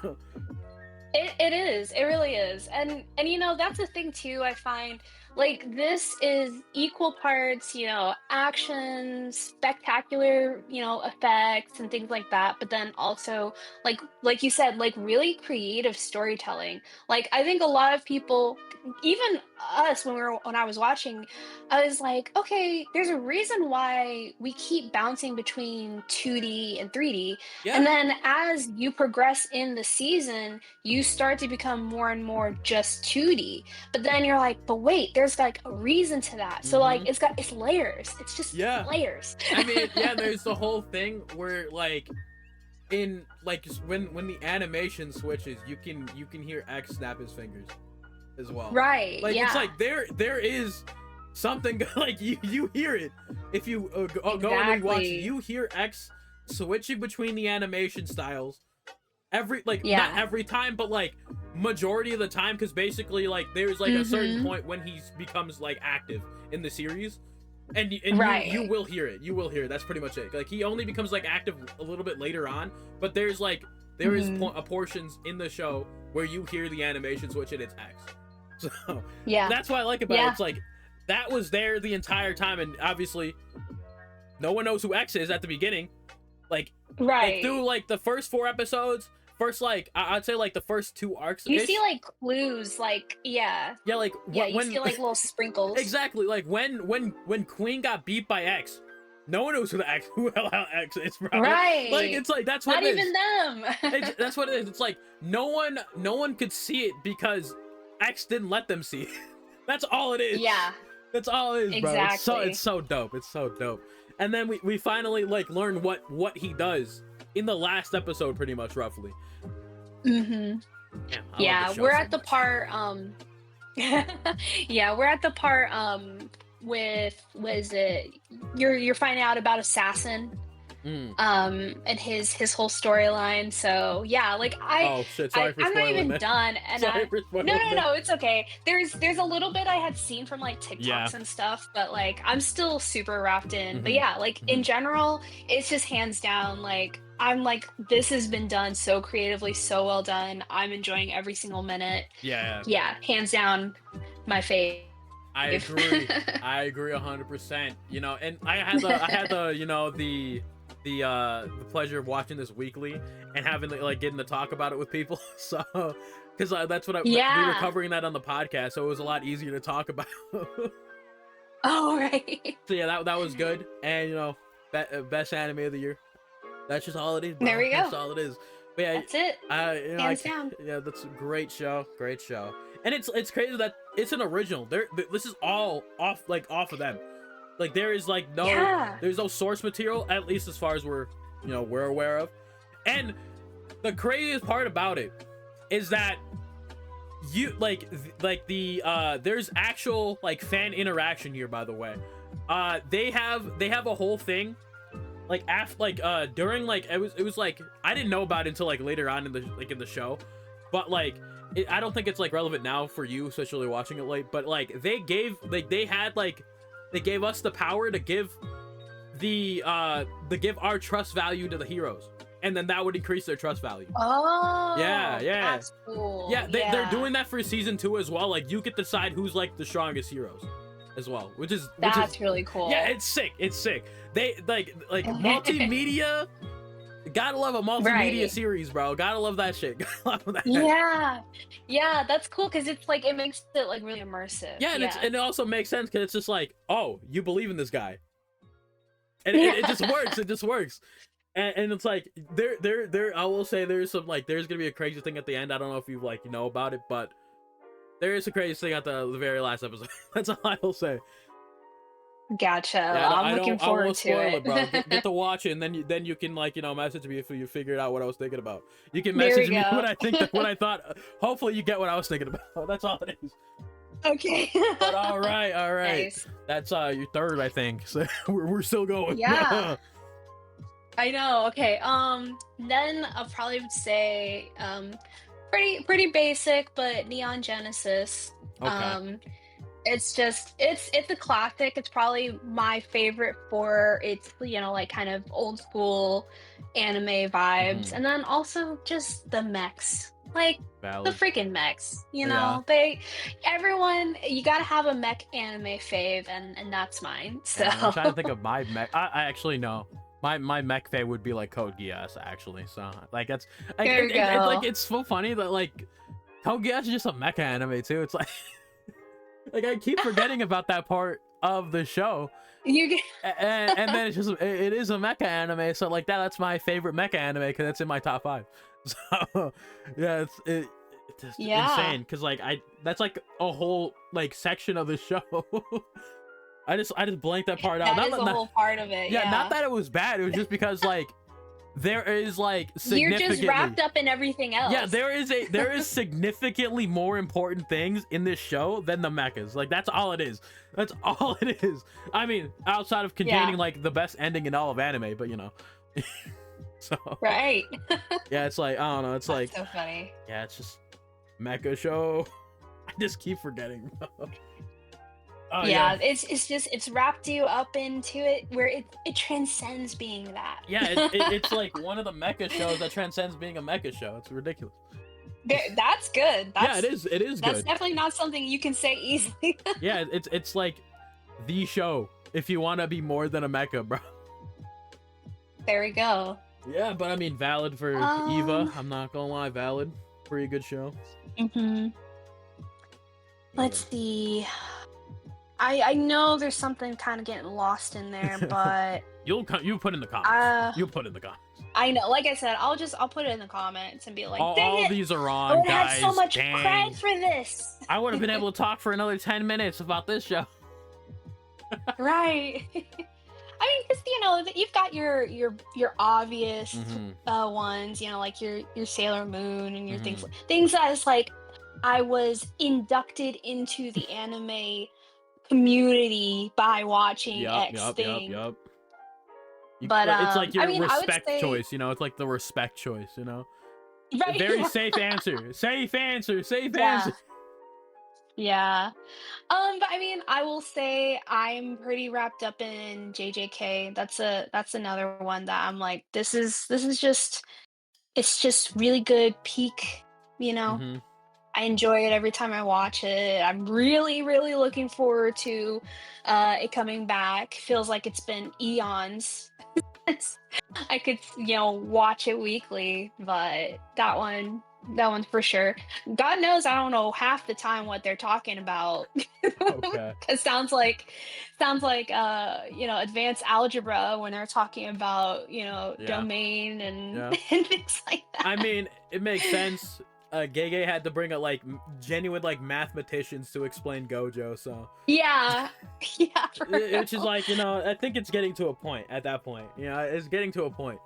It is. It really is. And you know, that's the thing too, I find. Like, this is equal parts, you know, action, spectacular, you know, effects and things like that. But then also, like you said, like really creative storytelling. Like, I think a lot of people, even us, when I was watching, I was like, okay, there's a reason why we keep bouncing between 2D and 3D. Yeah. And then as you progress in the season, you start to become more and more just 2D. But then you're like, but wait, there's like a reason to that. So like it's layers. It's just layers. I mean, yeah, there's the whole thing where like in like when the animation switches, you can hear X snap his fingers as well. Right. Like it's like there is something like you hear it if you go and watch. You hear X switching between the animation styles not every time, but like majority of the time, because basically like there's like a certain point when he becomes like active in the series, and you will hear it. That's pretty much it. Like he only becomes like active a little bit later on, but there is portions in the show where you hear the animation switch and it's X. So that's what I like about it. It's like that was there the entire time, and obviously no one knows who X is at the beginning. Like through like the first 4 episodes, like I'd say like the first 2 arcs, you see like clues, like you see like little sprinkles. Exactly. Like when Queen got beat by X, no one knows who the hell X is, bro. Right. Like it's like that's what not it even is. them. That's what it is. It's like no one could see it because X didn't let them see it. That's all it is. Yeah. That's all it is, bro. Exactly. It's so dope. It's so dope. And then we finally like learn what he does in the last episode, pretty much, roughly. Damn, we're at the part we're at the part with you're finding out about Assassin and his whole storyline. So yeah, like I'm not even done, and no, it's okay. There's a little bit I had seen from like TikToks and stuff, but like I'm still super wrapped in. But yeah, like in general, it's just hands down like I'm like, this has been done so creatively, so well done. I'm enjoying every single minute. Yeah, hands down my fave. I agree. I agree 100%. You know, and I had the you know the pleasure of watching this weekly and having like getting to talk about it with people. So because that's what we were covering that on the podcast, so it was a lot easier to talk about. Oh right. So yeah, that was good, and you know, best anime of the year. That's just all it is, bro. There we go. That's all it is. But yeah, that's it. You know, hands down. Yeah, that's a great show. Great show. And it's crazy that it's an original. This is all off of them. Like there is like there's no source material, at least as far as we're aware of. And the craziest part about it is that you there's actual like fan interaction here, by the way. They have a whole thing like after during like it was like I didn't know about it until like later on in the show, but like I don't think it's like relevant now for you, especially watching it late. But like they gave us the power to give our trust value to the heroes, and then that would increase their trust value. Oh, yeah, that's cool. Yeah, they're doing that for season 2 as well. Like you get to decide who's like the strongest heroes as well, which is really cool. Yeah, it's sick. They like multimedia. Gotta love a multimedia series, bro. Gotta love that shit. Gotta love that. Yeah, that's cool because it's like it makes it like really immersive. Yeah, and it also makes sense because it's just like, oh, you believe in this guy, and it just works. It just works, and it's like there. I will say there's some like there's gonna be a crazy thing at the end. I don't know if you know about it, but There is a crazy thing at the very last episode. That's all I will say. Gotcha. Yeah, I'm looking I forward won't to spoil it, bro. it. Get to watch it, and then you can like message me if you figured out what I was thinking about. You can There we message me go. what I thought. Hopefully, you get what I was thinking about. That's all it is. Okay. But all right. Nice. That's your third, I think. So we're still going. Yeah. I know. Okay. Then I'll probably would say pretty basic, but Neon Genesis. Okay. It's just it's a classic. It's probably my favorite for its, like kind of old school anime vibes. Mhm. And then also just the mechs. Like the Valid. freaking mechs. Yeah. Everyone, you gotta have a mech anime fave, and that's mine. So Yeah, I'm trying to think of my mech. I actually know. My mech fave would be like Code Geass, actually. So like that's like there you go. like it's so funny that like Code Geass is just a mecha anime too. It's like like I keep forgetting about that part of the show. You get And then it's just it is a mecha anime, so like that's my favorite mecha anime because it's in my top 5. So yeah, it's just insane because like that's like a whole like section of the show. I just blanked that part out. That is the whole part of it. Yeah, not that it was bad. It was just because like there is like you're just wrapped up in everything else. Yeah, there is significantly more important things in this show than the mechas. Like that's all it is. That's all it is. I mean, outside of containing like the best ending in all of anime, but so right. Yeah, it's like I don't know. It's That's like so funny. Yeah, it's just mecha show. I just keep forgetting. Oh, yeah, it's wrapped you up into it where it transcends being that. Yeah, it's like one of the mecha shows that transcends being a mecha show. It's ridiculous. That's good. Yeah, it is. It is that's good. definitely not something you can say easily. Yeah, it's like the show if you want to be more than a mecha, bro. There we go. Yeah, but I mean, valid for Eva. I'm not gonna lie, valid. Pretty good show. Let's see. I know there's something kind of getting lost in there, but you put in the comments. You'll put in the comments. I know. Like I said, I'll put it in the comments and be like, all these are on, I would guys. have so much Dang. cred for this. I would have been able to talk for another 10 minutes about this show. Right. I mean, because you've got your obvious ones, like your Sailor Moon and your things that is like I was inducted into the anime community by watching X thing. Yep. But it's like your respect say... choice, it's like the respect choice, Right. Very safe answer. Safe answer. Yeah. But I mean, I will say I'm pretty wrapped up in JJK. That's another one that I'm like, this is just it's just really good peak, I enjoy it every time I watch it. I'm really, really looking forward to it coming back. Feels like it's been eons. I could, watch it weekly, but that one for sure. God knows I don't know half the time what they're talking about. Okay. It sounds like advanced algebra when they're talking about, domain and things like that. I mean, it makes sense. Gege had to bring up genuine mathematicians to explain Gojo, so yeah, which is I think it's getting to a point at that point. It's getting to a point.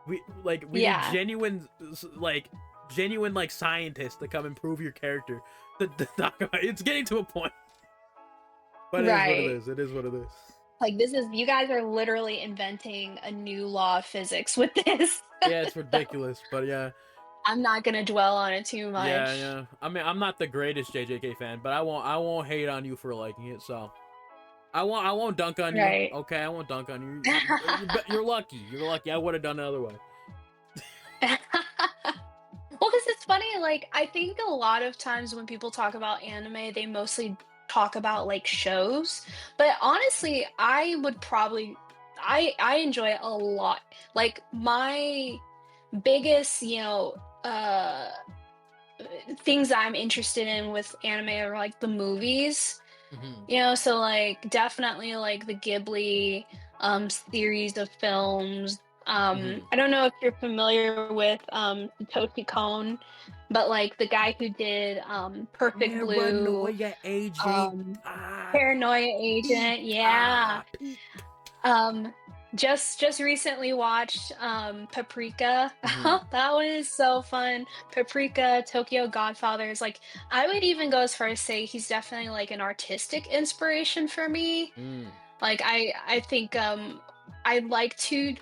We need genuine scientists to come improve your character. To talk about it's getting to a point. But it is what it is. It is what it is. You guys are literally inventing a new law of physics with this. Yeah, it's ridiculous, but yeah. I'm not gonna dwell on it too much. Yeah. I mean, I'm not the greatest JJK fan, but I won't hate on you for liking it. So, I won't dunk on you. Okay, I won't dunk on you. You're lucky. You're lucky. I would have done it other way. Well, because it's funny. I think a lot of times when people talk about anime, they mostly talk about shows. But honestly, I would probably I enjoy it a lot. My biggest, things I'm interested in with anime are the movies, so definitely the Ghibli series of films, I don't know if you're familiar with Satoshi Kon, but like the guy who did Perfect Blue, Paranoia agent. um, Ah, Paranoia Agent, yeah. peak. Um, just recently watched Paprika. Mhm. That one is so fun. Paprika, Tokyo Godfathers. Like I would even go as far as say he's definitely like an artistic inspiration for me. Mm, Like I think I'd like to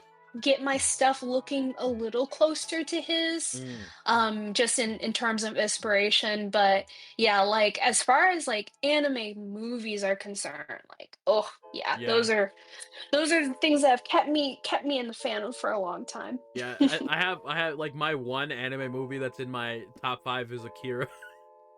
get my stuff looking a little closer to his mm. just in terms of inspiration, but yeah, like as far as like anime movies are concerned, like oh yeah, Yeah. those are the things that have kept me in the fandom for a long time. Yeah, I have like my one anime movie that's in my top 5 is Akira.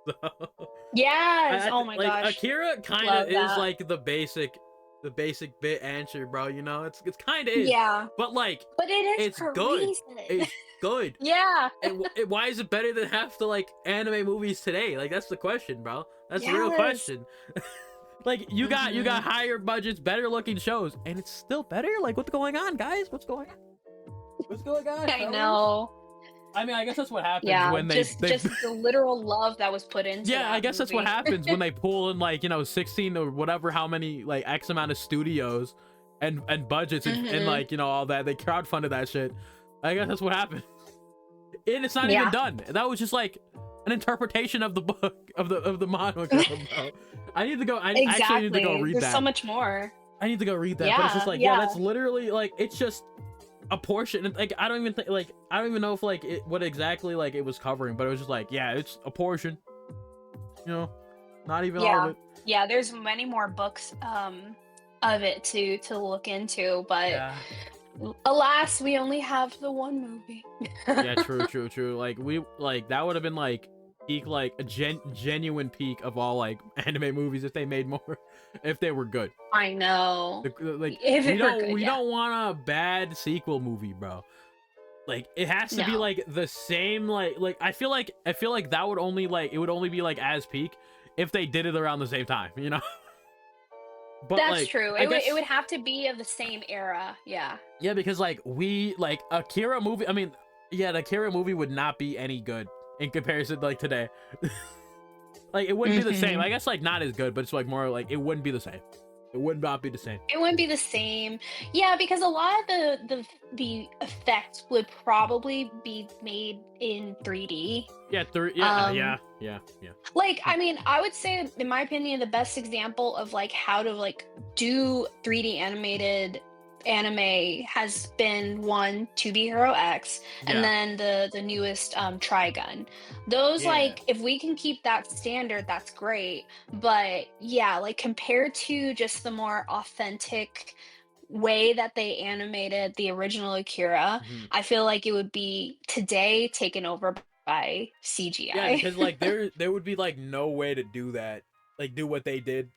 So Yes, oh my like gosh, Akira kind of love is that. like the basic bit answer, bro. You know, it's kind of is, Yeah, but like but it is it's for a good. reason. It's good. Yeah. And why is it better than half the like anime movies today? Like that's the question, bro. That's the real Yes. question. Like you got Hmm. higher budgets, better looking shows, and it's still better. Like what's going on, guys? What's going on? What's going on, I fellas? know. I mean, I guess that's what happens Yeah, when they just the literal love that was put into yeah, I that guess that's what movie. happens when they pull in like, 16 or whatever how many like X amount of studios and budgets and Hmm. like, all that. They crowdfunded that shit. I guess that's what happened. And it's not even Yeah, done. That was just like an interpretation of the book of the manga, bro. I need to go I actually need to go exactly. read There's so that. much more. I need to go read that. But it's just Yeah, like, yeah, yeah. that's literally like it's just a portion. Like I don't even think like I don't even know if like what exactly like it was covering, but it was just like, yeah, it's a portion, you know, not even all of Yeah. it. Yeah, there's many more books of it to look into, but Yeah. alas, we only have the one movie. Yeah, true, true, true. Like we like that would have been like peak like a genuine peak of all like anime movies if they made more if they were good. I know. Like If we it were don't good, we yeah. don't want a bad sequel movie, bro. Like it has to be No. like the same like I feel like that would only like it would only be like as peak if they did it around the same time, you know? But That's like true. I It guess would have to be of the same era. Yeah. yeah, because like we like Akira movie. I mean, yeah, the Akira movie would not be any good in comparison to like today. Like it wouldn't be the same. Hmm. I guess like not as good, but it's like more like it wouldn't be the same. It would not be the same. It wouldn't be the same. Yeah, because a lot of the effects would probably be made in 3D. Yeah, yeah, Um yeah, yeah, yeah. like I mean, I would say in my opinion the best example of like how to like do 3D animated anime has been one To Be Hero X and Yeah, then the newest Trigun. Those yeah. like if we can keep that standard that's great, but yeah, like compared to just the more authentic way that they animated the original Akira, Mhm. I feel like it would be today taken over by Yeah, CGI. because like there would be like no way to do that, like do what they did.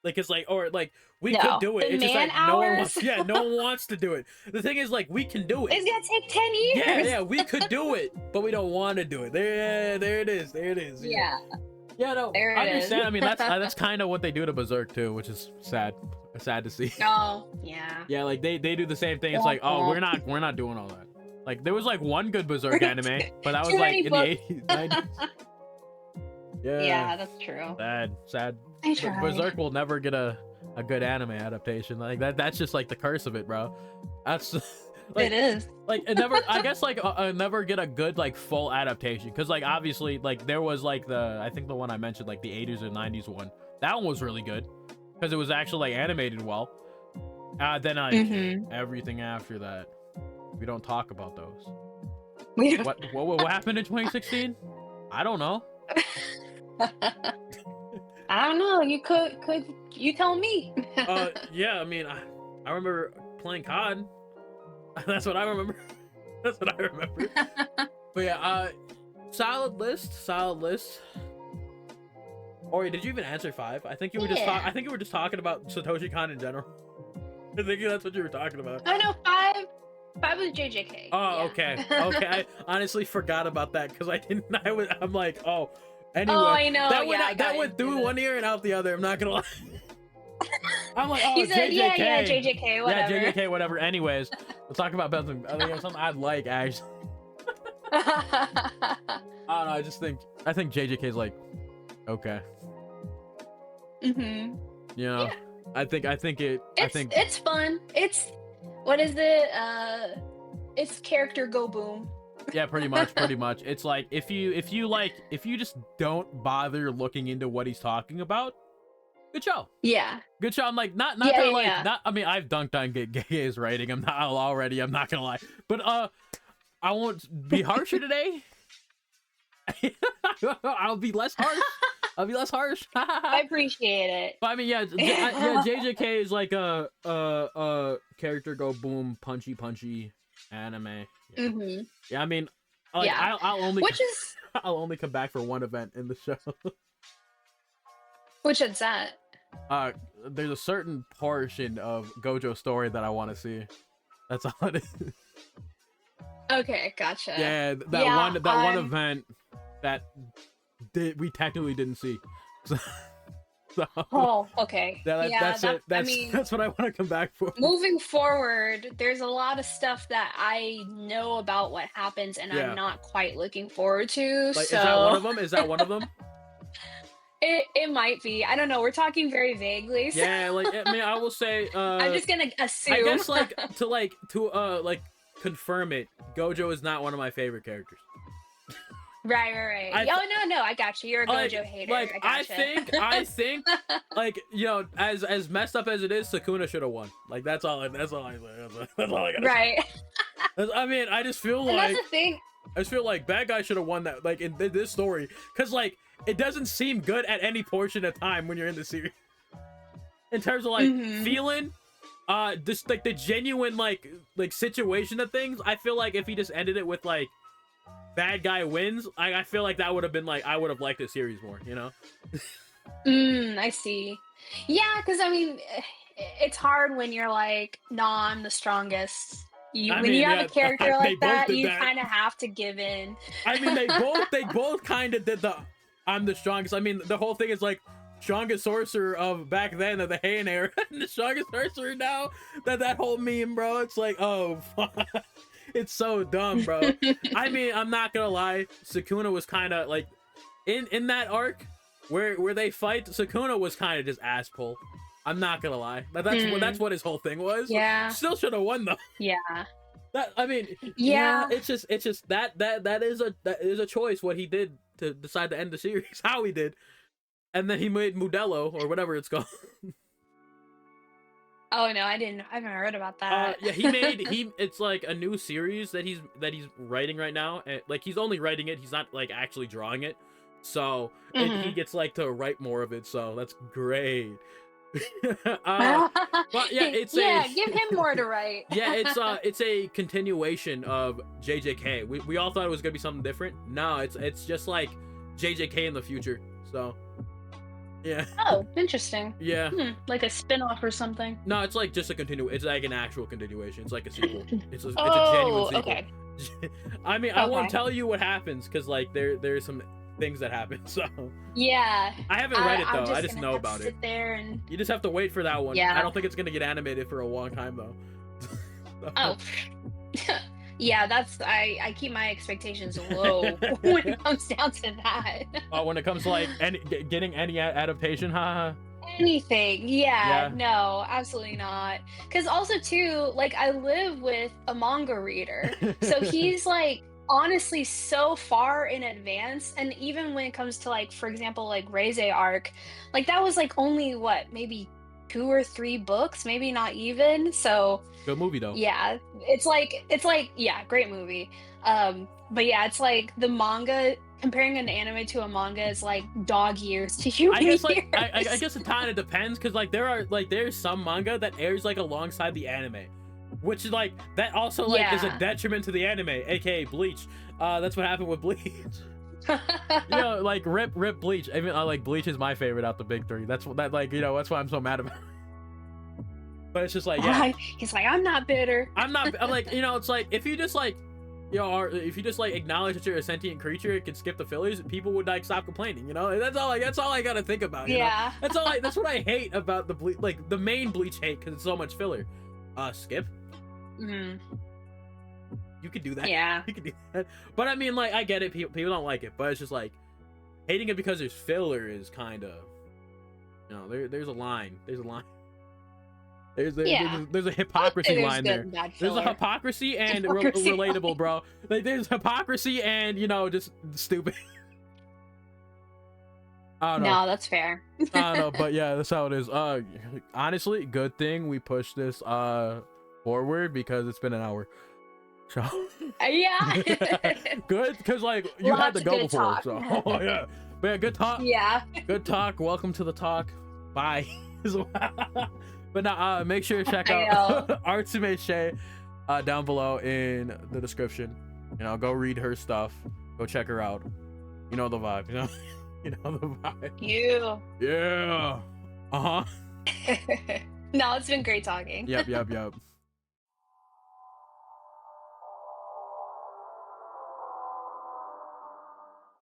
Like it's like or like we could No, do it. the It's just man like no one hours wants. Yeah, no one wants to do it. The thing is like we can do it. is gonna take 10 Yeah, years. yeah, we could do it, but we don't want to do it. There it is. There it is. Yeah, Yeah, yeah. No, there I it is. understand. I mean, that's kind of what they do to Berserk too, which is sad. Sad to see. Oh, yeah. Yeah, like they do the same thing. It's Womp like, oh, womp. we're not doing all that. Like there was like one good Berserk Too anime, but that was like many in the books. 80s, 90s. Yeah, Yeah, that's true. sad. I tried. Berserk will never get a good anime adaptation. Like that's just like the curse of it, bro. That's It like is. like it never I guess like never get a good like full adaptation because like obviously like there was like I think the one I mentioned like the 80s or 90s one that one was really good because it was actually like animated well. Then like Mm-hmm. everything after that we don't talk about those. We What happened in 2016? I don't know. I don't know. You could you tell me? Yeah, I mean I remember playing COD. That's what I remember. That's what I remember. But yeah, solid list, solid list. Ori, did you even answer 5? I think you were just Yeah. I think you were just talking about Satoshi Kon in general. I think that's what you were talking about. Oh no, five was JJK. Oh, Yeah. okay. Okay. I honestly forgot about that because I'm like, oh, anyway. Oh, I know. That yeah, I got went through into one ear and out the other. I'm not gonna lie. I'm like, oh, He said, JJK. yeah, JJK, whatever. Yeah, JJK, whatever. Anyways, we'll talk about something. I think something I'd like actually. I don't know. I think JJK is like, okay. Mm-hmm. You know, Yeah. I think It's fun. It's what is it? It's character go boom. yeah, pretty much. It's like if you just don't bother looking into what he's talking about, good show. Yeah. Good show. I'm like not Yeah, to like yeah. not. I mean, I've dunked on Gay's writing. I'm not gonna lie, but I won't be harsher today. I'll be less harsh. I appreciate it. But I mean, yeah, JJK is like a character go boom punchy anime. Yeah, Mm-hmm. yeah, I mean, like, Yeah. I'll only come back for one event in the show. Which is that? There's a certain portion of Gojo's story that I want to see. That's all it is. Okay, gotcha. Yeah, that one event that we technically didn't see. So, Oh, okay. that's it. I mean, That's what I want to come back for. moving forward, there's a lot of stuff that I know about what happens, and Yeah. I'm not quite looking forward to. Like, so is that one of them? Is that one of them? it might be. I don't know. We're talking very vaguely. So Yeah, like I mean, I will say. I'm just gonna assume. I guess to confirm it. Gojo is not one of my favorite characters. Right. I No, I got you. You're a Gojo hater. Like I gotcha. I think, like, you know, as messed up as it is, Sukuna should have won. Like that's all I got. That's all I got. Right. I mean, I just feel And like that's the thing. I just feel like bad guy should have won that. Like in this story, because like it doesn't seem good at any portion of time when you're in the series. In terms of like Mhm. feeling, just like the genuine like situation of things. I feel like if he just ended it with like bad guy wins, I feel like that would have been like I would have liked the series more, you know? I see. Yeah, because I mean, it's hard when you're like, "Nah, I'm the strongest." When you have a character they like both that, did you that. kind of have to give in. I mean, they both kind of did the I'm the strongest. I mean, the whole thing is like strongest sorcerer of back then of the Heian era, and the strongest sorcerer now. That whole meme, bro. It's like, oh, fuck. It's so dumb, bro. I mean, I'm not gonna lie. Sukuna was kind of like in that arc where they fight. Sukuna was kind of just ass pull. I'm not gonna lie. That's what his whole thing was. Yeah. Still should have won though. Yeah. That I mean, Yeah. it's just that is a choice what he did to decide to end the series. How he did, and then he made Modelo or whatever it's called. Oh no, I haven't heard about that. Yeah, it's like a new series that he's writing right now. And, like he's only writing it. He's not like actually drawing it. So he gets like to write more of it. So that's great. But yeah, give him more to write. Yeah, it's a continuation of JJK. We all thought it was gonna be something different. No, it's just like JJK in the future. So yeah. Oh, interesting. Yeah. Like a spin-off or something. No, it's like just a it's like an actual continuation. It's like a sequel. It's a Oh, genuine sequel. okay. I mean, I won't Okay. tell you what happens because like there's some things that happen. So Yeah. I haven't read it I'm though. I just gonna know have to about it. sit there and You just have to wait for that one. Yeah. I don't think it's gonna get animated for a long time though. oh. Yeah, I keep my expectations low when it comes down to that. When it comes to like getting any adaptation, haha. Anything. Yeah, Yeah. no, absolutely not. Because also, too, like, I live with a manga reader. So he's, like, honestly so far in advance. And even when it comes to, like, for example, like, Reize arc, like, that was, like, only, what, maybe 2 or 3 books? Maybe not even. So, Good movie though. yeah, it's like, yeah, great movie. But yeah, it's like the manga, comparing an anime to a manga is like dog years to human I guess like years. I guess it kind of depends because like there's some manga that airs like alongside the anime, which is like that also like is a Yeah. detriment to the anime, aka Bleach. That's what happened with Bleach. You know, like rip Bleach. I mean, like Bleach is my favorite out the big 3. That's what that like you know that's why I'm so mad about. But it's just like yeah. He's like, I'm not bitter. I'm like, you know, it's like if you just like or if you just like acknowledge that you're a sentient creature, it can skip the fillers, people would like stop complaining, you know? That's all I gotta think about, you know? Yeah. That's what I hate about the Bleach, like the main Bleach hate, because it's so much filler. Skip. Mm. You could do that. Yeah. You could do that. But I mean, like, I get it, people don't like it, but it's just like hating it because there's filler is kind of, you know, there's a line. There's a hypocrisy line there. There's a hypocrisy and relatable, bro. Like, there's hypocrisy and, you know, just stupid. I don't know. No, that's fair. I don't know, but yeah, that's how it is. Honestly, good thing we pushed this forward because it's been an hour. So Yeah. good, because like you had to go before. Talk. So yeah. But yeah, good talk. Yeah. Good talk. Welcome to the talk. Bye. But now, make sure to check out Artsume Shae down below in the description. You know, go read her stuff. Go check her out. You know the vibe. You know, you know the vibe. Yeah. Uh huh. No, it's been great talking. Yep.